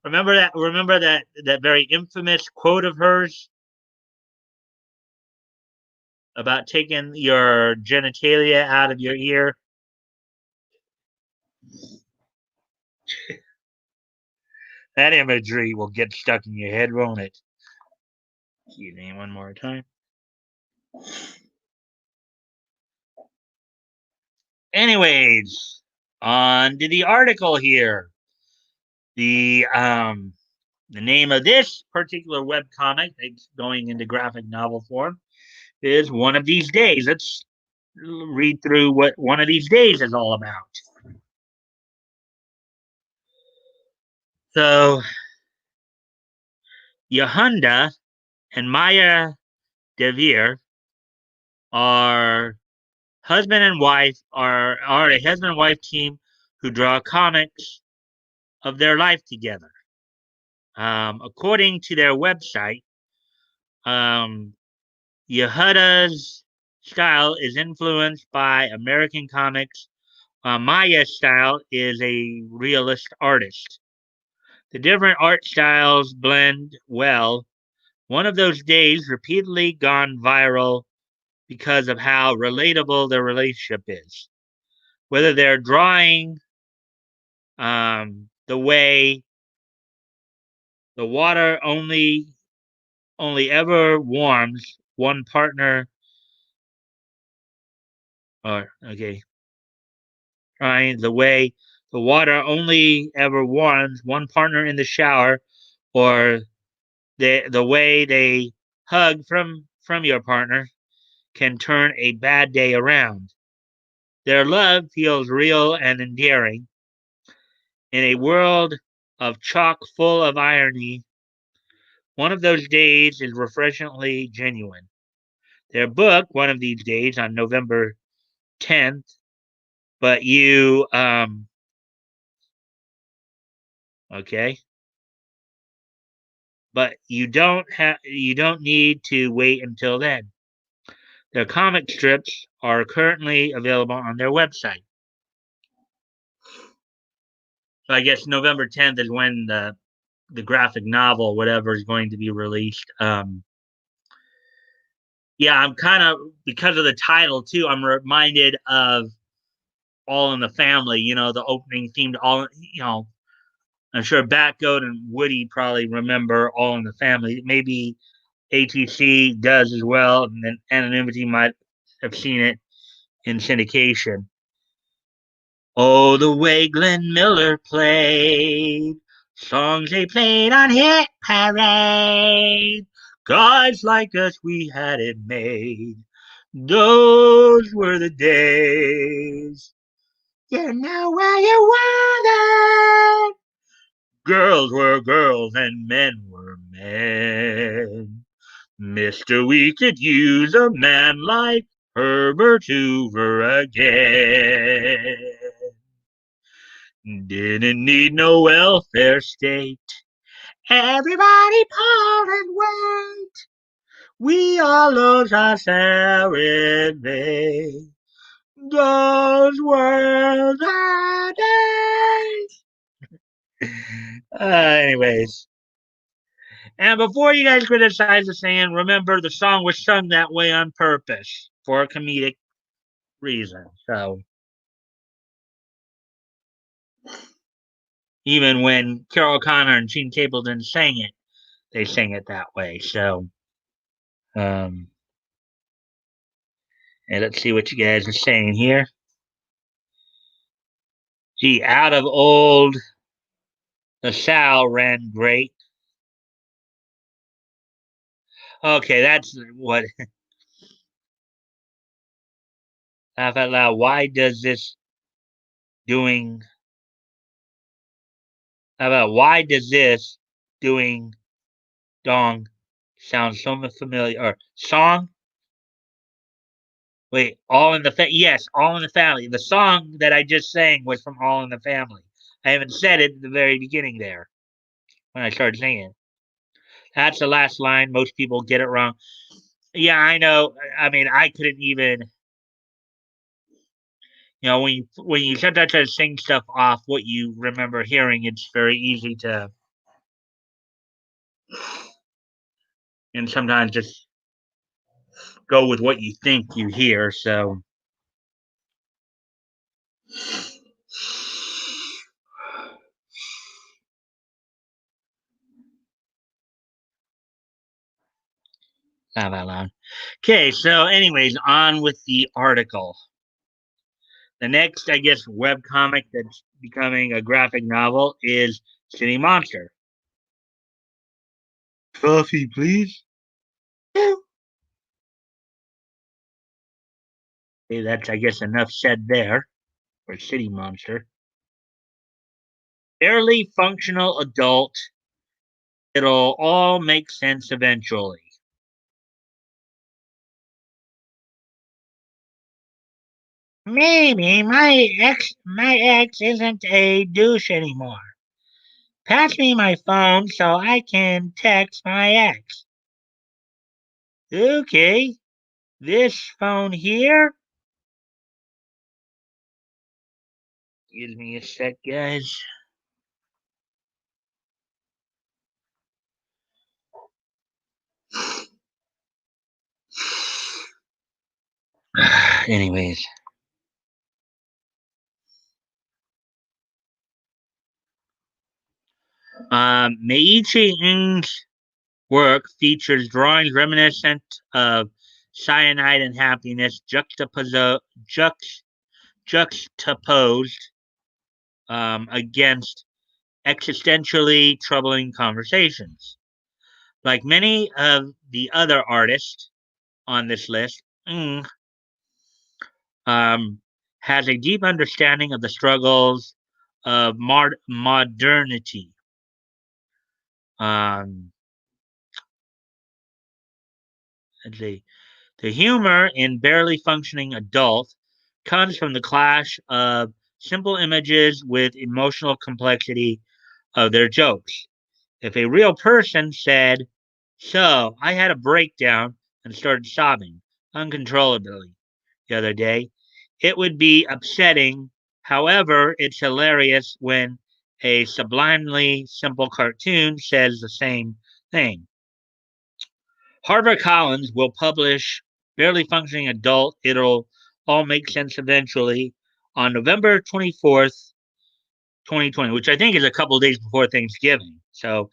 Remember that? Remember that very infamous quote of hers about taking your genitalia out of your ear? That imagery will get stuck in your head, won't it? Excuse me one more time. Anyways, on to the article here. The name of this particular web comic that's going into graphic novel form is One of These Days. Let's read through what One of These Days is all about. So, Yahunda and Maya Devere are are a husband and wife team who draw comics of their life together. According to their website, um, Yehuda's style is influenced by American comics. Maya's style is a realist artist. The different art styles blend well. One of those days repeatedly gone viral because of how relatable their relationship is. Whether they're drawing the way the water only ever warms one partner, or okay, trying the way the water only ever warms one partner in the shower, or the way they hug from your partner can turn a bad day around. Their love feels real and endearing. In a world of chock full of irony, one of those days is refreshingly genuine. Their book, One of These Days, on November 10th, but Okay, but you don't need to wait until then. Their comic strips are currently available on their website. So I guess November 10th is when the graphic novel, whatever, is going to be released. Yeah, I'm kind of, because of the title too, I'm reminded of All in the Family. You know, the opening theme to All. You know, I'm sure BatGoat and Woody probably remember All in the Family. Maybe ATC does as well, and then Anonymity might have seen it in syndication. Oh, the way Glenn Miller played songs they played on Hit Parade. Guys like us, we had it made. Those were the days. You know where you were then. Girls were girls and men were men. Mister, we could use a man like Herbert Hoover again. Didn't need no welfare state. Everybody pulled and wait. We all lose our serenade. Those were the days. Anyways, and before you guys criticize the saying, remember the song was sung that way on purpose for a comedic reason. So even when Carol Connor and Gene Capleton sang it, they sang it that way. So, um, and let's see what you guys are saying here. Gee, out of old LaSalle ran great. Okay, that's what. Laugh out loud. Why does this doing? How about why does this doing dong sound so familiar? Or song? Wait, All in the yes, All in the Family. The song that I just sang was from All in the Family. I haven't said it at the very beginning there when I started singing. That's the last line. Most people get it wrong. Yeah, I know. I mean, I couldn't even. You know, when you sometimes try to sing stuff off what you remember hearing, it's very easy to, and sometimes just go with what you think you hear. So, laugh out loud. Okay, so anyways, on with the article. The next, I guess, web comic that's becoming a graphic novel is City Monster. Coffee, please. Okay, that's, I guess, enough said there for City Monster. Barely functional adult. It'll all make sense eventually. Maybe my ex isn't a douche anymore. Pass me my phone so I can text my ex. Okay, this phone here. Give me a sec, guys. Anyways, Meiichi Ng's work features drawings reminiscent of cyanide and happiness juxtaposed against existentially troubling conversations. Like many of the other artists on this list, Ng um, has a deep understanding of the struggles of modernity. Um, the, the humor in Barely Functioning Adult comes from the clash of simple images with emotional complexity of their jokes. If a real person said, "So, I had a breakdown and started sobbing uncontrollably the other day," it would be upsetting. However, it's hilarious when a sublimely simple cartoon says the same thing. HarperCollins will publish Barely Functioning Adult. It'll all make sense eventually on November 24th, 2020, which I think is a couple of days before Thanksgiving. So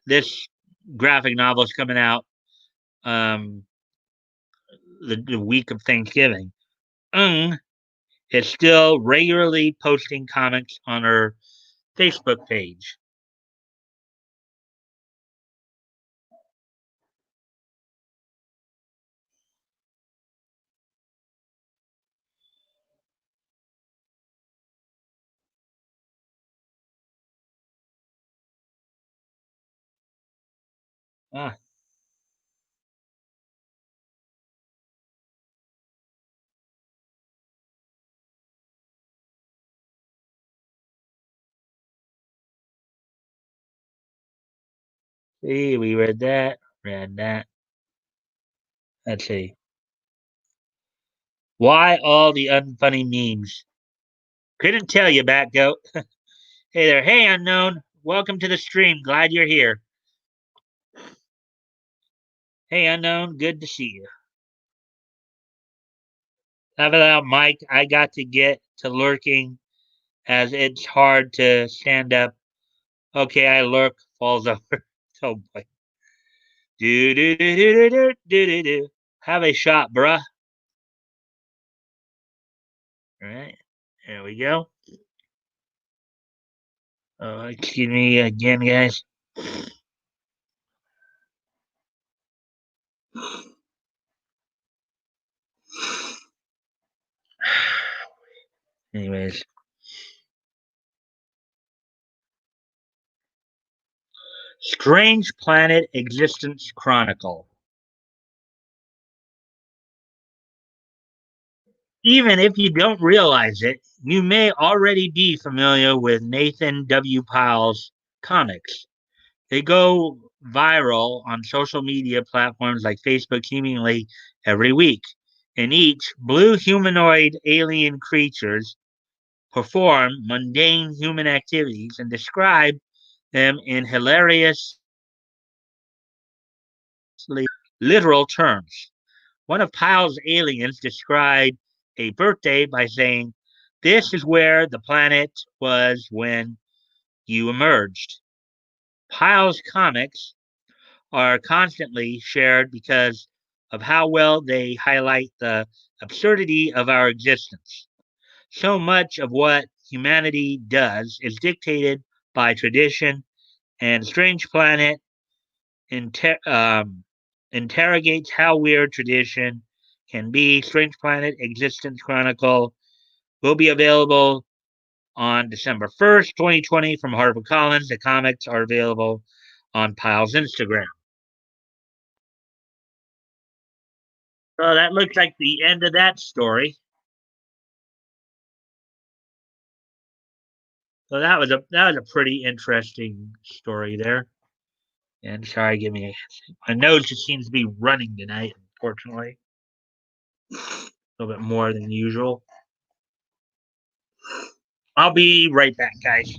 this graphic novel is coming out um, the week of Thanksgiving. Ung is still regularly posting comics on her Facebook page. Ah, see, we read that, read that. Let's see. Why all the unfunny memes? Couldn't tell you, BatGoat. Hey there. Hey, unknown. Welcome to the stream. Glad you're here. Hey, unknown. Good to see you. How about Mike? I got to get to lurking as it's hard to stand up. Okay, I lurk. Falls over. Oh boy. Do do do do do do do do. Have a shot, bruh. All right. There we go. Excuse me again, guys. Anyways, Strange Planet Existence Chronicle. Even if you don't realize it, you may already be familiar with Nathan W. Pyle's comics. They go viral on social media platforms like Facebook seemingly every week. In each, blue humanoid alien creatures perform mundane human activities and describe them in hilariously literal terms. One of Pyle's aliens described a birthday by saying, "This is where the planet was when you emerged." Pyle's comics are constantly shared because of how well they highlight the absurdity of our existence. So much of what humanity does is dictated by tradition, and Strange Planet inter- um, interrogates how weird tradition can be. Strange Planet Existence Chronicle will be available on December 1st, 2020 from HarperCollins. The comics are available on Pyle's Instagram. So that looks like the end of that story. So that was a pretty interesting story there. And sorry, give me my nose just seems to be running tonight, unfortunately. A little bit more than usual. I'll be right back, guys.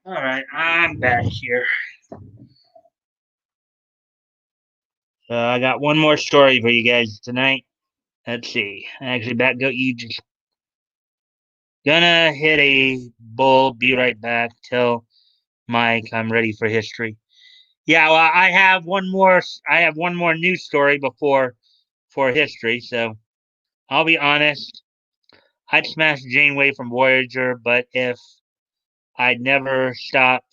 All right, I'm back here. I got one more story for you guys tonight. Let's see. Actually, BatGoat I just gonna hit a bull. Be right back. Tell Mike I'm ready for history. Yeah, well, I have one more. I have one more news story before for history. So I'll be honest. I'd smash Janeway from Voyager, but if I'd never stop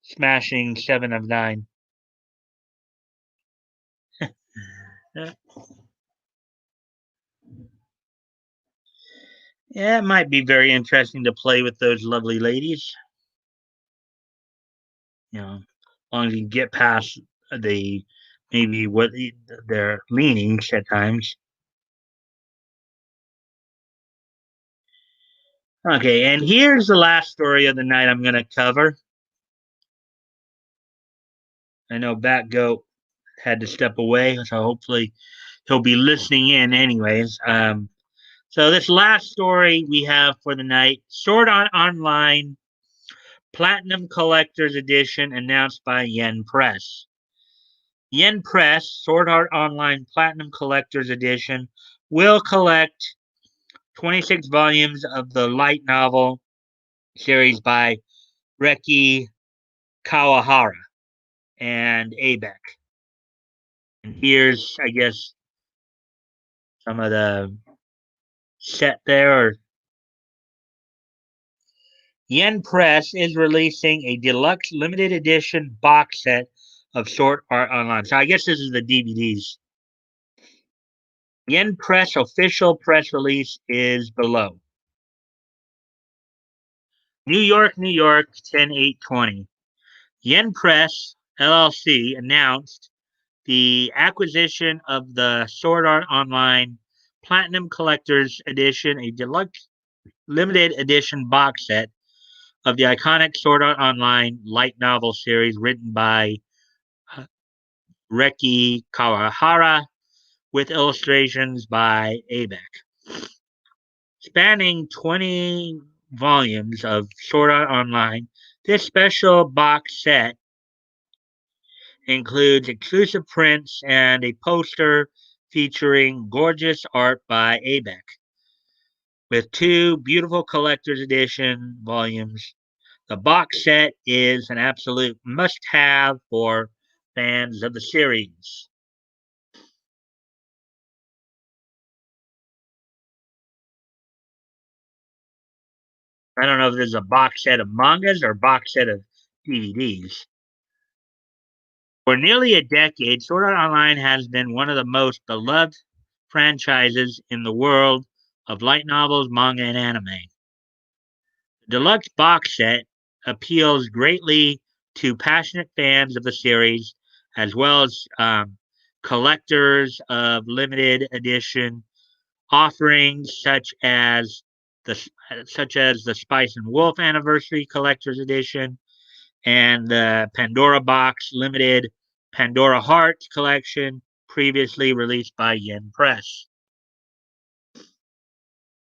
smashing Seven of Nine. Yeah, it might be very interesting to play with those lovely ladies. As long as you get past the maybe what their leanings at times. Okay, and here's the last story of the night I'm going to cover. I know BatGoat had to step away, so hopefully he'll be listening in anyways. So this last story we have for the night, Sword Art Online Platinum Collector's Edition announced by Yen Press. Yen Press Sword Art Online Platinum Collector's Edition will collect 26 volumes of the light novel series by Reki Kawahara and Abeck. And here's, I guess, some of the set there. Yen Press is releasing a deluxe limited edition box set of Sword Art Online. So I guess this is the DVDs. Yen Press official press release is below. New York, New York, 10/8/20. Yen Press LLC announced the acquisition of the Sword Art Online Platinum Collector's Edition, a deluxe limited edition box set of the iconic Sword Art Online light novel series written by Reki Kawahara with illustrations by Abeck. Spanning 20 volumes of Sword Art Online, this special box set includes exclusive prints and a poster featuring gorgeous art by Abeck, with two beautiful collector's edition volumes. The box set is an absolute must have for fans of the series. I don't know if there's a box set of mangas or box set of DVDs. For nearly a decade, Sword Art Online has been one of the most beloved franchises in the world of light novels, manga, and anime. The deluxe box set appeals greatly to passionate fans of the series, as well as collectors of limited edition offerings the such as the Spice and Wolf Anniversary Collector's Edition and the Pandora Box Limited Pandora Hearts Collection, previously released by Yen Press.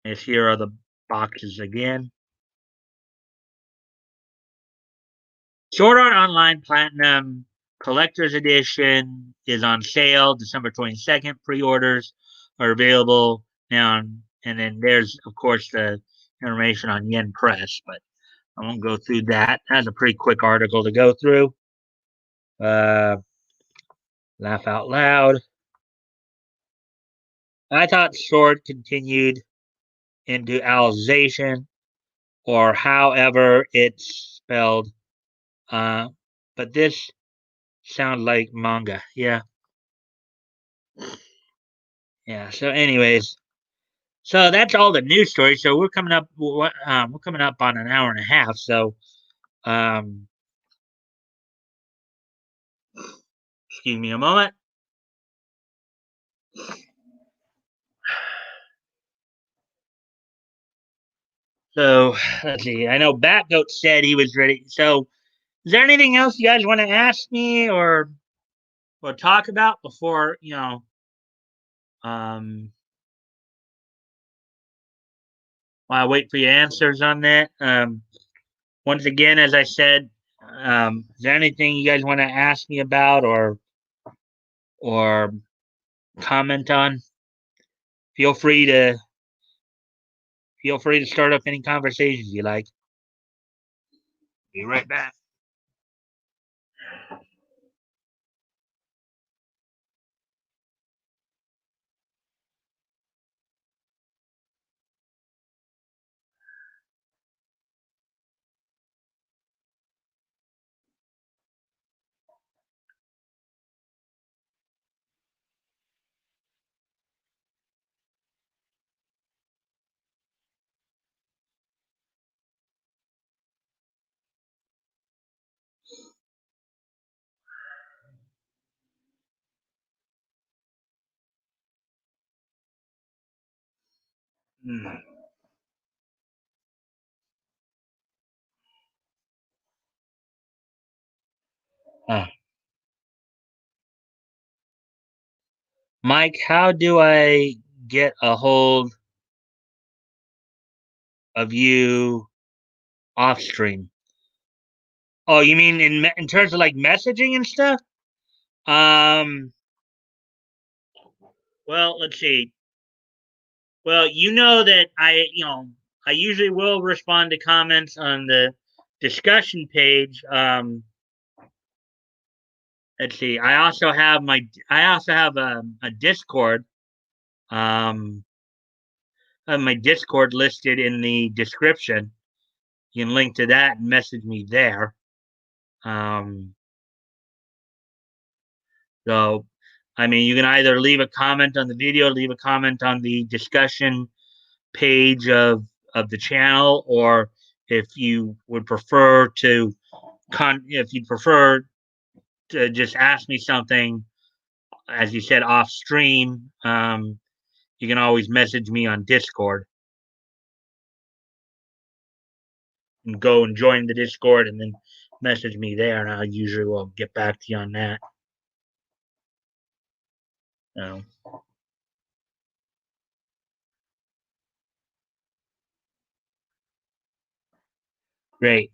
And here are the boxes again. Sword Art Online Platinum Collector's Edition is on sale December 22nd. Pre-orders are available now. And then there's, of course, the information on Yen Press, but I won't go through that. That's a pretty quick article to go through. Uh, laugh out loud. I thought Sword continued into Alization, or however it's spelled. Uh, but this sounds like manga. Yeah. Yeah. So, anyways, so that's all the news stories. So we're coming up on an hour and a half. So, um, excuse me a moment. So let's see. I know BatGoat said he was ready. So, is there anything else you guys want to ask me or talk about before um, while I wait for your answers on that? once again, as I said, is there anything you guys want to ask me about or comment on? Feel free to start up any conversations you like. Be right back. Hmm. Uh, Mike, how do I get a hold of you off stream? Oh, you mean in terms of like messaging and stuff? Um, well, let's see. Well, you know that I usually will respond to comments on the discussion page. Let's see. I also have a Discord. Um, I have my Discord listed in the description. You can link to that and message me there. Um, so, I mean, you can either leave a comment on the video, leave a comment on the discussion page of the channel, or if you would prefer to if you'd prefer to just ask me something, as you said, off stream, you can always message me on Discord and go and join the Discord and then message me there, and I usually will get back to you on that. So, great.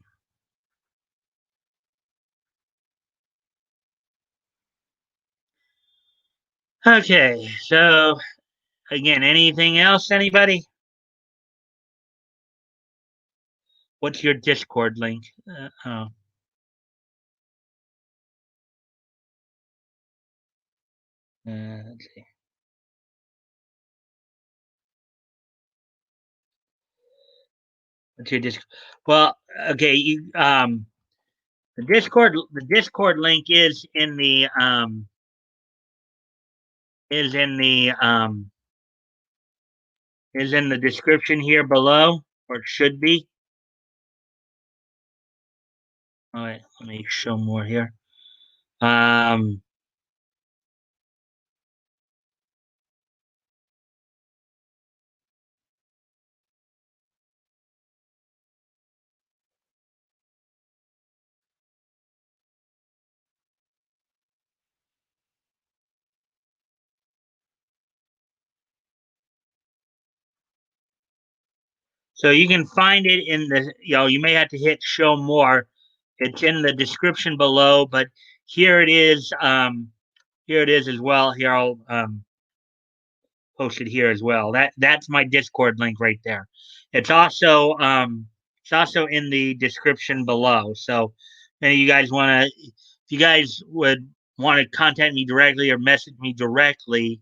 Okay, so again, anything else, anybody? What's your Discord link? Let's see. What's your Discord? Well, okay, the Discord link is in the is in the description here below, or it should be. All right, let me show more here. Um, so you can find it in the, you may have to hit show more. It's in the description below, but here it is. Here it is as well. Here I'll post it here as well. That's my Discord link right there. It's also in the description below. So, if you guys want to, if you guys would want to contact me directly or message me directly,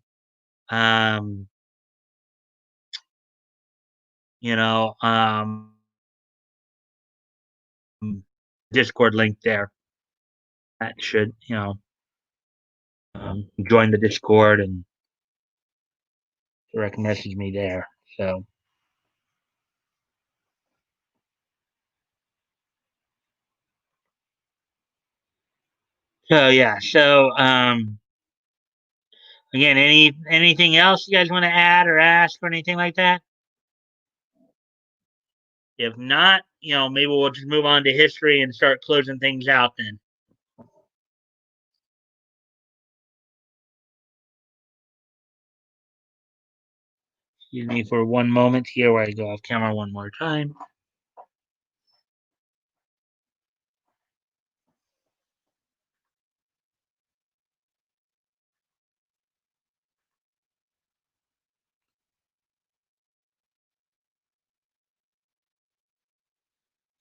um, you know, Discord link there. That should, join the Discord and direct message me there. So, yeah. So, again, anything else you guys want to add or ask or anything like that? If not, maybe we'll just move on to history and start closing things out then. Excuse me for one moment here where I go off camera one more time.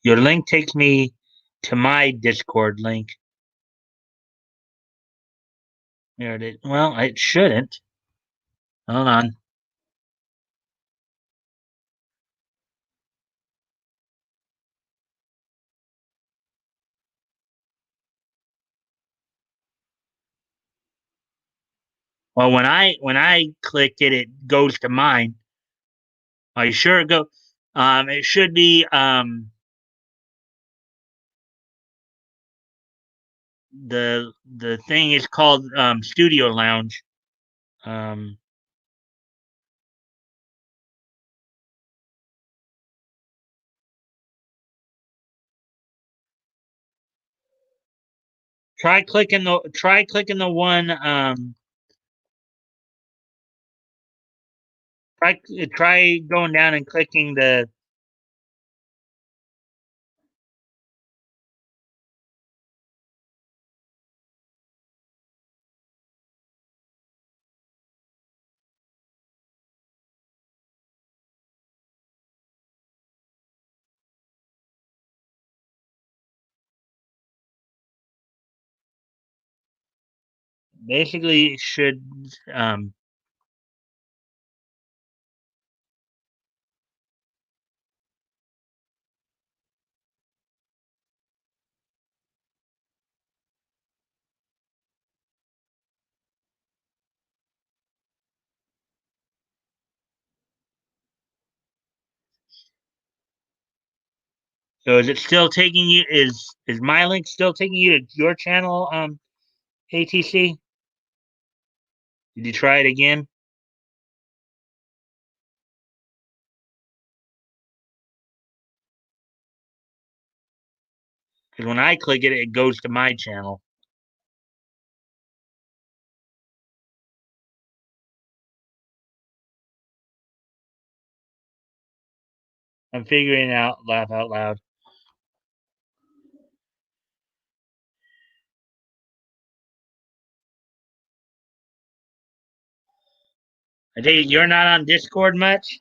Your link takes me to my Discord link. There it is. Well, it shouldn't. Hold on. Well, when I click it, it goes to mine. Are you sure it go? It should be the thing is called Studio Lounge. Um, try clicking the one. Try going down and clicking the. Basically, it should So is it still taking you? Is my link still taking you to your channel? ATC. Did you try it again? Because when I click it, it goes to my channel. I'm figuring it out. Laugh out loud. I think you're not on Discord much.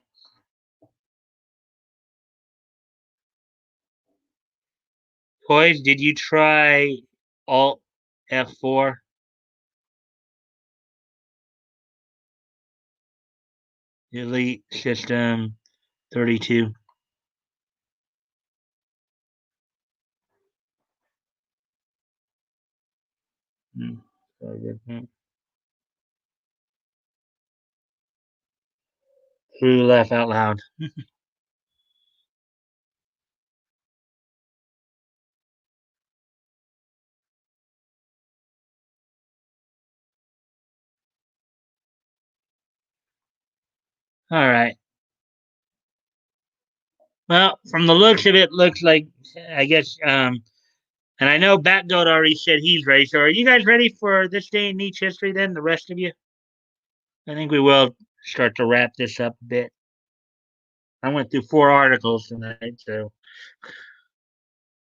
Toys, did you try Alt F4? Delete system 32. Hmm. Through laugh out loud. All right. Well, from the looks of it, looks like I guess. And I know BatGoat already said he's ready. So, are you guys ready for this day in niche history? Then the rest of you, I think we will start to wrap this up a bit. I went through 4 articles tonight, so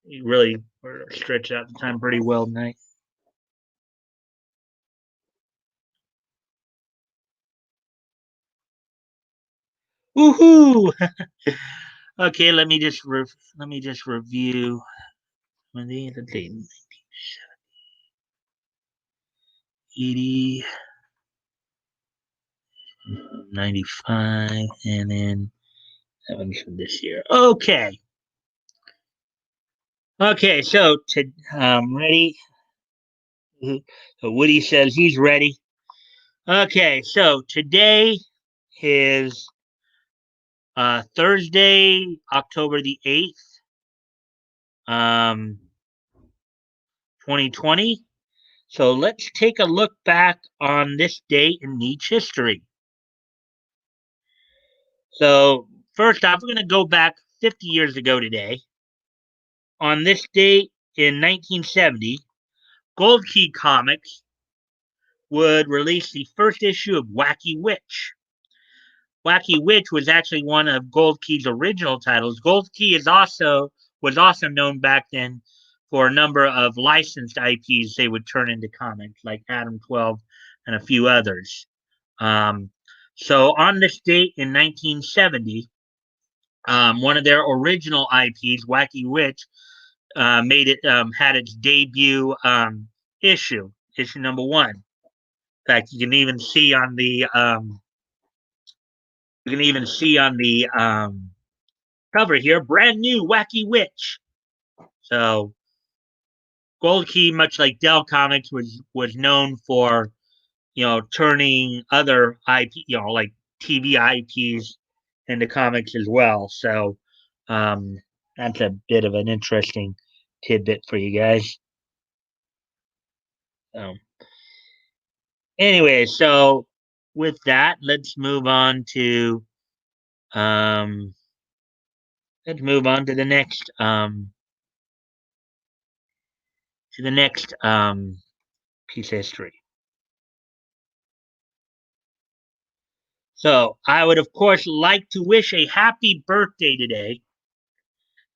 you really stretch out the time pretty well tonight. Woohoo! Okay, let me just review. When the date 80, 95, and then that one's from this year. Okay. Okay, so to ready. So Woody says he's ready. Okay, so today is Thursday, October the 8th, um, 2020. So let's take a look back on this day in niche history. So first off, we're going to go back 50 years ago today. On this date in 1970, Gold Key Comics would release the first issue of Wacky Witch. Wacky Witch was actually one of Gold Key's original titles. Gold Key was also known back then for a number of licensed IPs they would turn into comics, like Adam 12 and a few others. Um, so on this date in 1970, One of their original IPs, Wacky Witch, made it had its debut issue number one. In fact, you can even see on the cover here, brand new Wacky Witch. So Gold Key, much like Dell Comics, was known for turning other IP, like TV IPs into comics as well. So um, that's a bit of an interesting tidbit for you guys. So, anyway, so with that, um, let's move on to the next piece of history. So I would of course like to wish a happy birthday today,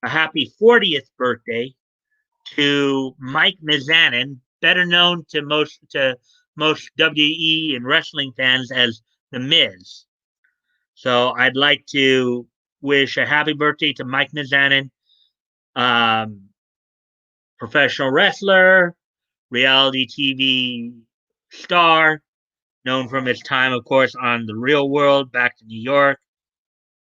a happy 40th birthday to Mike Mizanin, better known to most WWE and wrestling fans as The Miz. So I'd like to wish a happy birthday to Mike Mizanin, um, professional wrestler, reality TV star, known from his time, of course, on The Real World, Back to New York,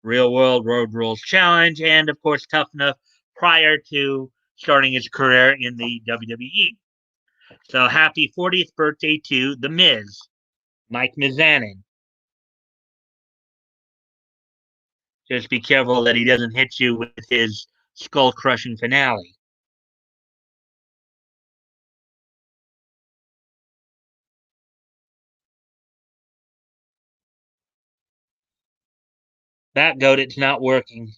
Real World Road Rules Challenge, and of course, Tough Enough prior to starting his career in the WWE. So happy 40th birthday to The Miz, Mike Mizanin. Just be careful that he doesn't hit you with his skull crushing finale. BatGoat, it's not working.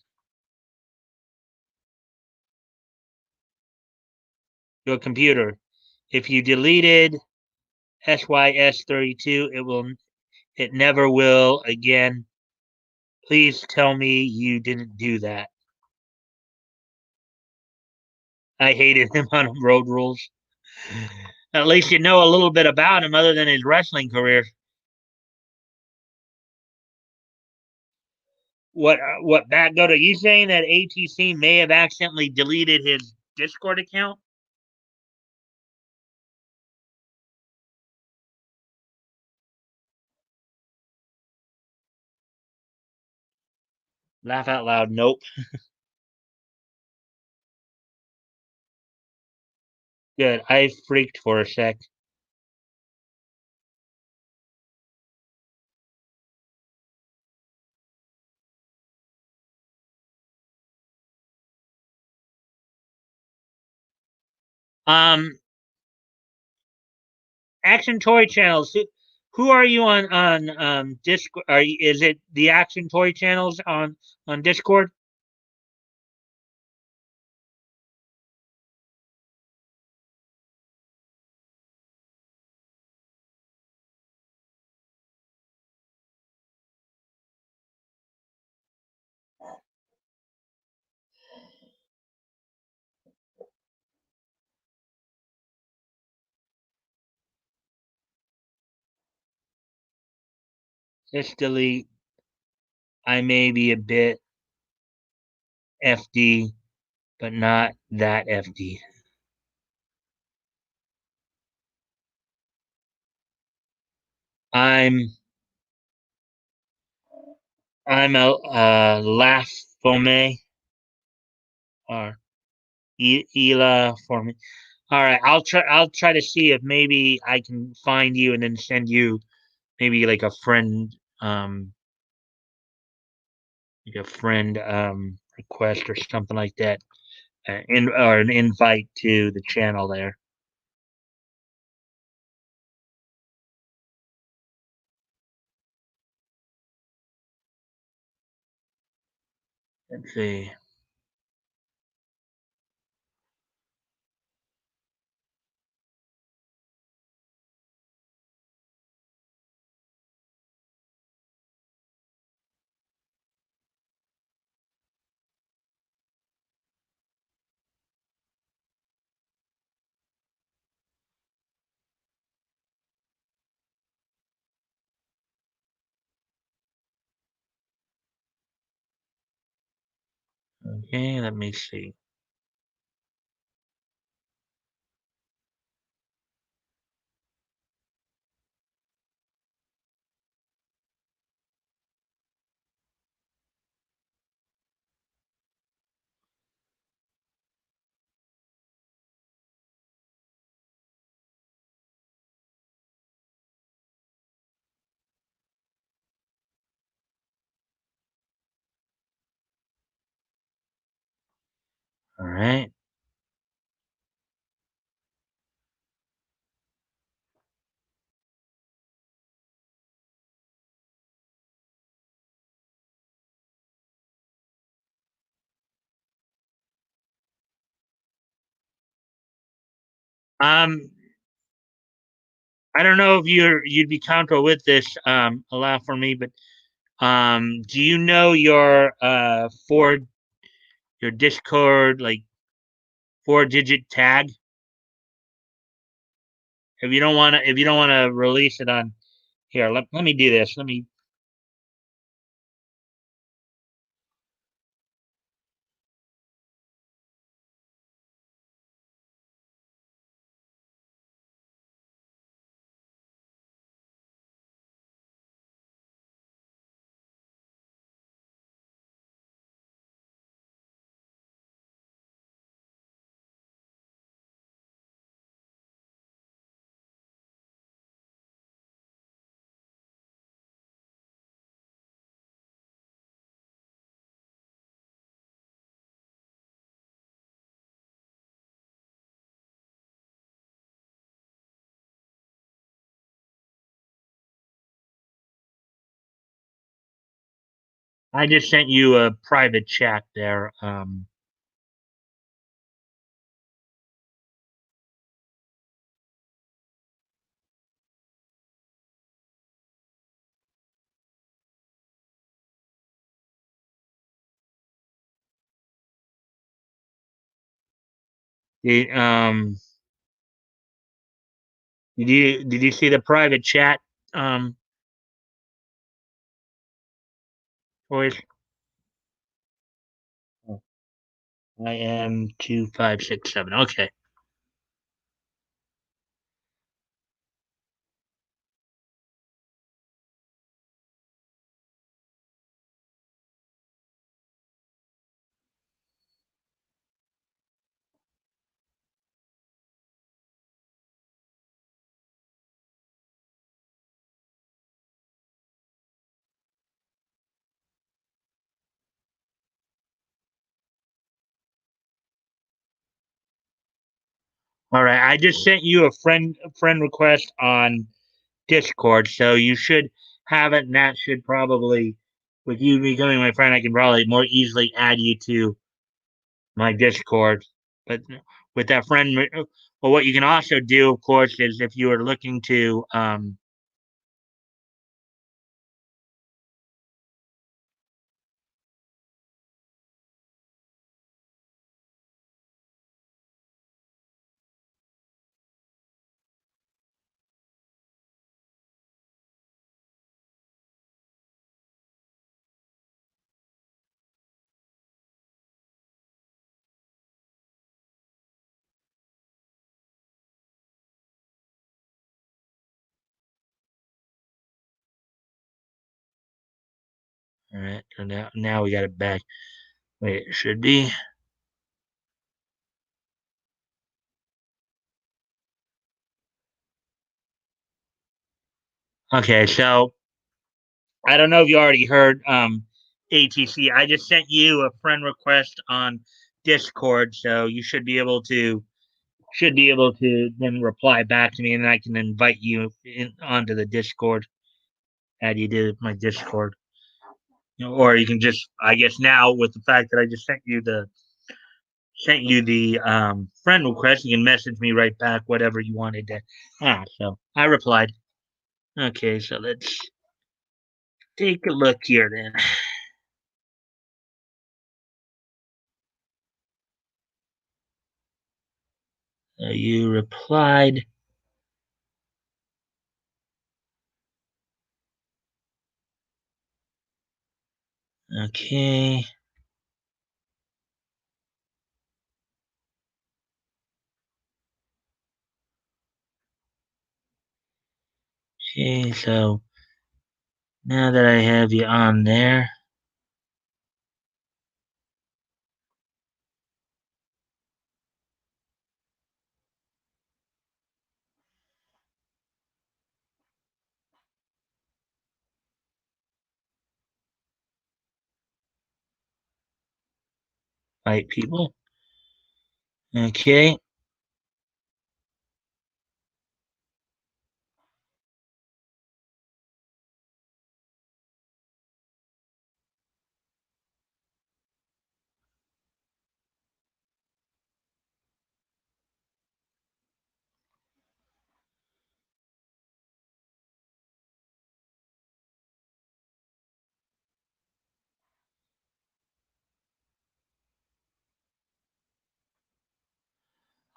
Your computer. If you deleted SYS32, it never will again. Please tell me you didn't do that. I hated him on Road Rules. At least you know a little bit about him other than his wrestling career. What BatGoat, are you saying that ATC may have accidentally deleted his Discord account? Laugh out loud. Nope. Good. I freaked for a sec. Um, Action Toy Channels. Who are you on Discord? Is it the Action Toy Channels on Discord? Just delete. I may be a bit FD, but not that FD. I'm I'm a laugh fome or Ela for me. All right, I'll try to see if maybe I can find you and then send you maybe like a friend request or something like that, or an invite to the channel there. Let's see. Okay, let me see. All right. Um, I don't know if you'd be comfortable with this. Allow for me, but do you know your Discord like 4-digit tag? If you don't want to release it on here, let me do this. Let me. I just sent you a private chat there. The, did you see the private chat? Voice. I am 2567. Okay. All right. I just sent you a friend request on Discord, so you should have it, and that should probably, with you becoming my friend, I can probably more easily add you to my Discord. But with that friend, well, what you can also do, of course, is if you are looking to, all right, so now we got it back. Wait, it should be. Okay, so I don't know if you already heard ATC. I just sent you a friend request on Discord, so you should be able to then reply back to me, and I can invite you onto the Discord. Add you to my Discord, or you can just, I guess, now with the fact that I just sent you the friend request, you can message me right back whatever you wanted to. So I replied. Okay, so let's take a look here then. You replied. Okay. Okay, so now that I have you on there, right, people? Okay.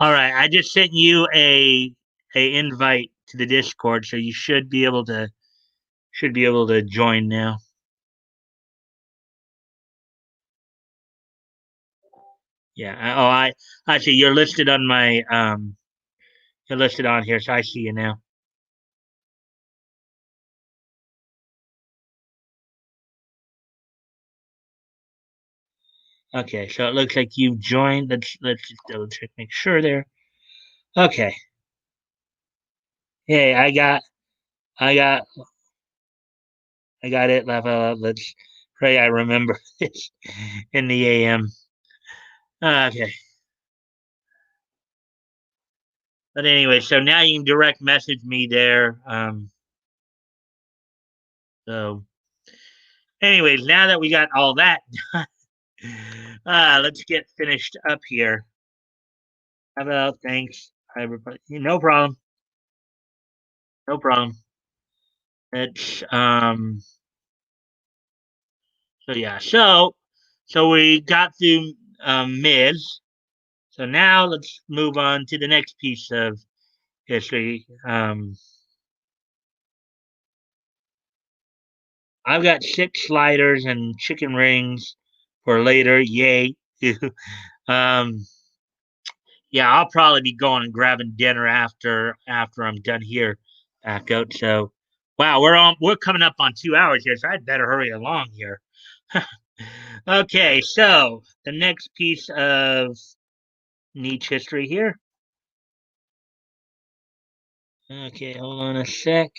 All right, I just sent you a invite to the Discord, so you should be able to join now. Yeah. I see you're listed on my you're listed on here, so I see you now. Okay, so it looks like you've joined. Let's just double check, make sure there. Okay. Hey, I got I got it. Let's pray I remember this in the AM. Okay. But anyway, so now you can direct message me there. So anyways, now that we got all that let's get finished up here. How about thanks, everybody? No problem. No problem. It's so yeah. So we got through Miz. So now let's move on to the next piece of history. I've got 6 sliders and chicken rings for later. Yay! um, yeah, I'll probably be going and grabbing dinner after I'm done here, back out. So, wow, we're coming up on 2 hours here, so I'd better hurry along here. Okay, so the next piece of niche history here. Okay, hold on a sec.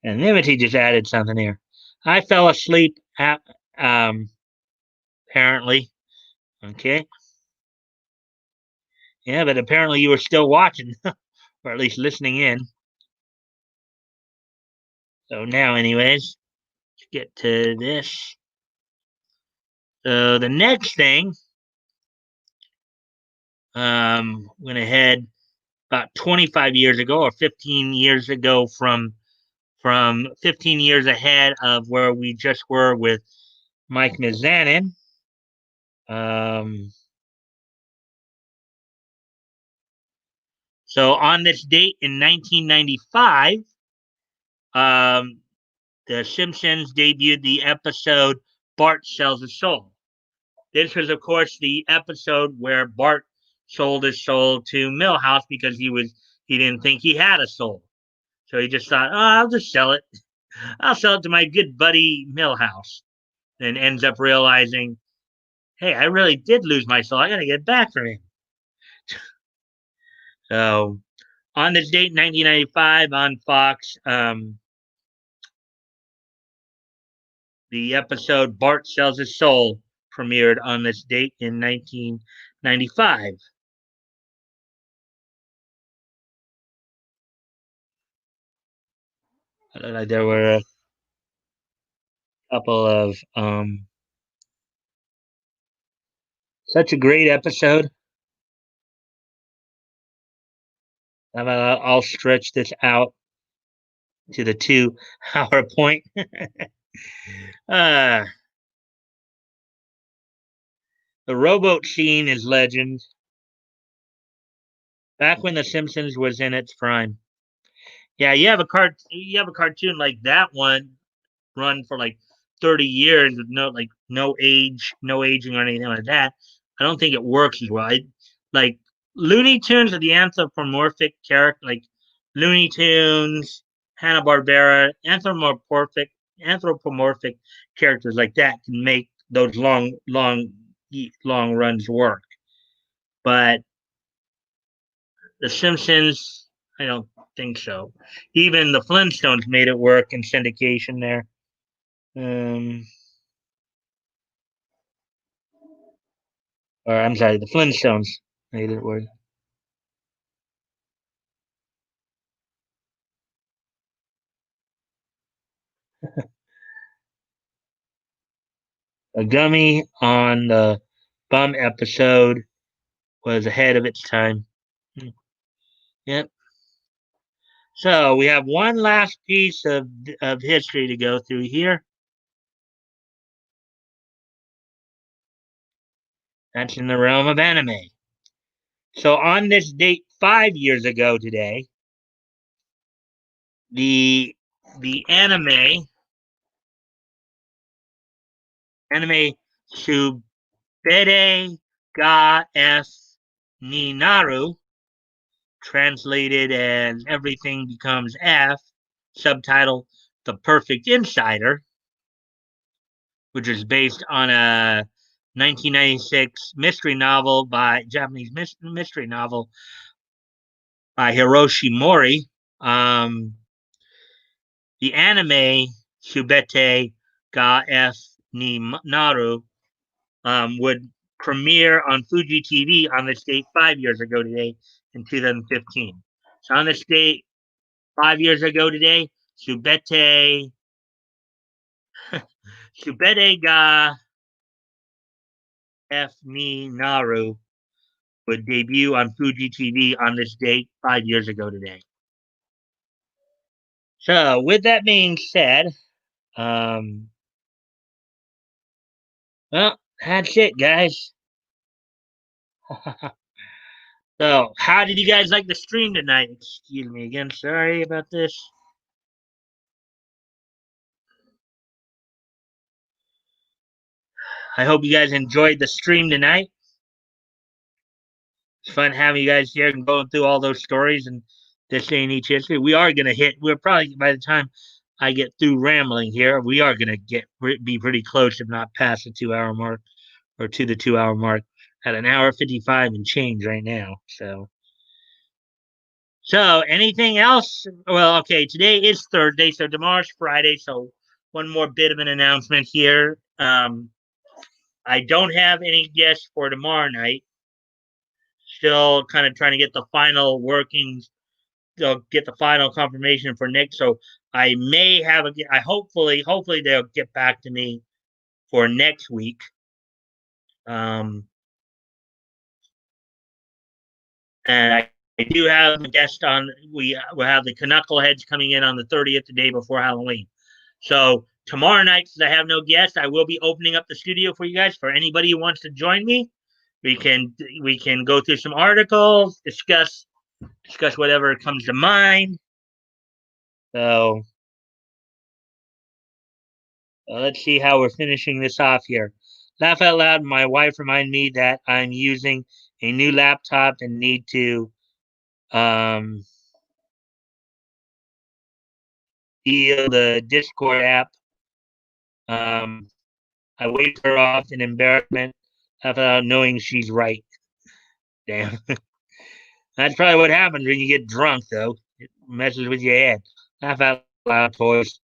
And Nimity just added something here. I fell asleep apparently. Okay. Yeah, but apparently you were still watching, or at least listening in. So now, anyways, let's get to this. So the next thing, went ahead about 25 years ago or 15 years ago from 15 years ahead of where we just were with Mike Mizanin. Um, so on this date in 1995, um, The Simpsons debuted the episode Bart Sells a Soul. This was, of course, the episode where Bart sold his soul to Milhouse because he didn't think he had a soul. So he just thought, oh, I'll just sell it. I'll sell it to my good buddy Milhouse. And ends up realizing, hey, I really did lose my soul. I got to get it back from him. So on this date, 1995, on Fox, the episode Bart Sells His Soul premiered on this date in 1995. There were a couple of such a great episode. I'll stretch this out to the 2 hour point. uh, the rowboat scene is legend. Back when The Simpsons was in its prime. Yeah, you have a cartoon like that one run for like 30 years with no aging or anything like that. I don't think it works as well. Like Looney Tunes are the anthropomorphic character, like Looney Tunes Hanna-Barbera, anthropomorphic characters like that can make those long runs work. But The Simpsons, I don't think so. Even the Flintstones made it work in syndication there. Um, or I'm sorry, the Flintstones made it work. A gummy on the bum episode was ahead of its time. Yep. So we have one last piece of history to go through here. That's in the realm of anime. So on this date 5 years ago today, the the anime Subere ga F Ninaru, translated as Everything Becomes F, subtitle The Perfect Insider, which is based on a 1996 mystery novel by Japanese mystery novel by Hiroshi Mori. The anime Subete ga F ni Naru would premiere on Fuji TV on this date 5 years ago today in 2015. So on this date 5 years ago today, Subete ga F ni Naru would debut on Fuji TV on this date 5 years ago today. So with that being said, um, well, that's it, guys. So, how did you guys like the stream tonight? Excuse me again. Sorry about this. I hope you guys enjoyed the stream tonight. It's fun having you guys here and going through all those stories and this day and each history. We are gonna hit. We're probably by the time I get through rambling here, we are gonna be pretty close, if not past the 2 hour mark or to the 2 hour mark at an hour 55 and change right now. So anything else? Well, okay, today is Thursday, so tomorrow's Friday. So one more bit of an announcement here. I don't have any guests for tomorrow night. Still kind of trying to get the final workings, get the final confirmation for Nick. So I may have I hopefully they'll get back to me for next week. Um, and I do have a guest on. We will have the Knuckleheads coming in on the 30th, the day before Halloween. So tomorrow night, since I have no guests, I will be opening up the studio for you guys. For anybody who wants to join me, we can go through some articles, discuss whatever comes to mind. So let's see how we're finishing this off here. Laugh out loud. My wife reminded me that I'm using a new laptop and need to um, deal the Discord app. Um, I waved her off in embarrassment. Laugh out loud, knowing she's right. Damn. That's probably what happens when you get drunk, though. It messes with your head. Laugh out loud, toys.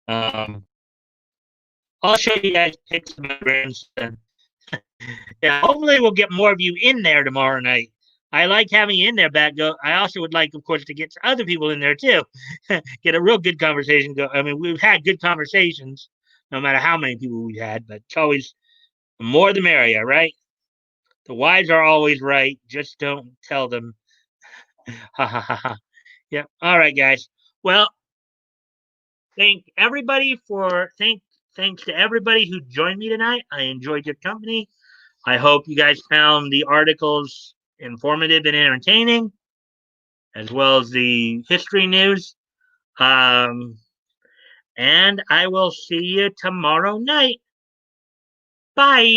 Um, I'll show you guys pics of my grandson. Yeah, hopefully we'll get more of you in there tomorrow night. I like having you in there, BatGoat. I also would like, of course, to get other people in there too. Get a real good conversation go. I mean, we've had good conversations, no matter how many people we've had, but it's always the more the merrier, right? The wise are always right. Just don't tell them. Ha ha ha ha. Yeah. All right, guys. Well, thanks to everybody who joined me tonight. I enjoyed your company. I hope you guys found the articles informative and entertaining, as well as the history news. Um, and I will see you tomorrow night. Bye.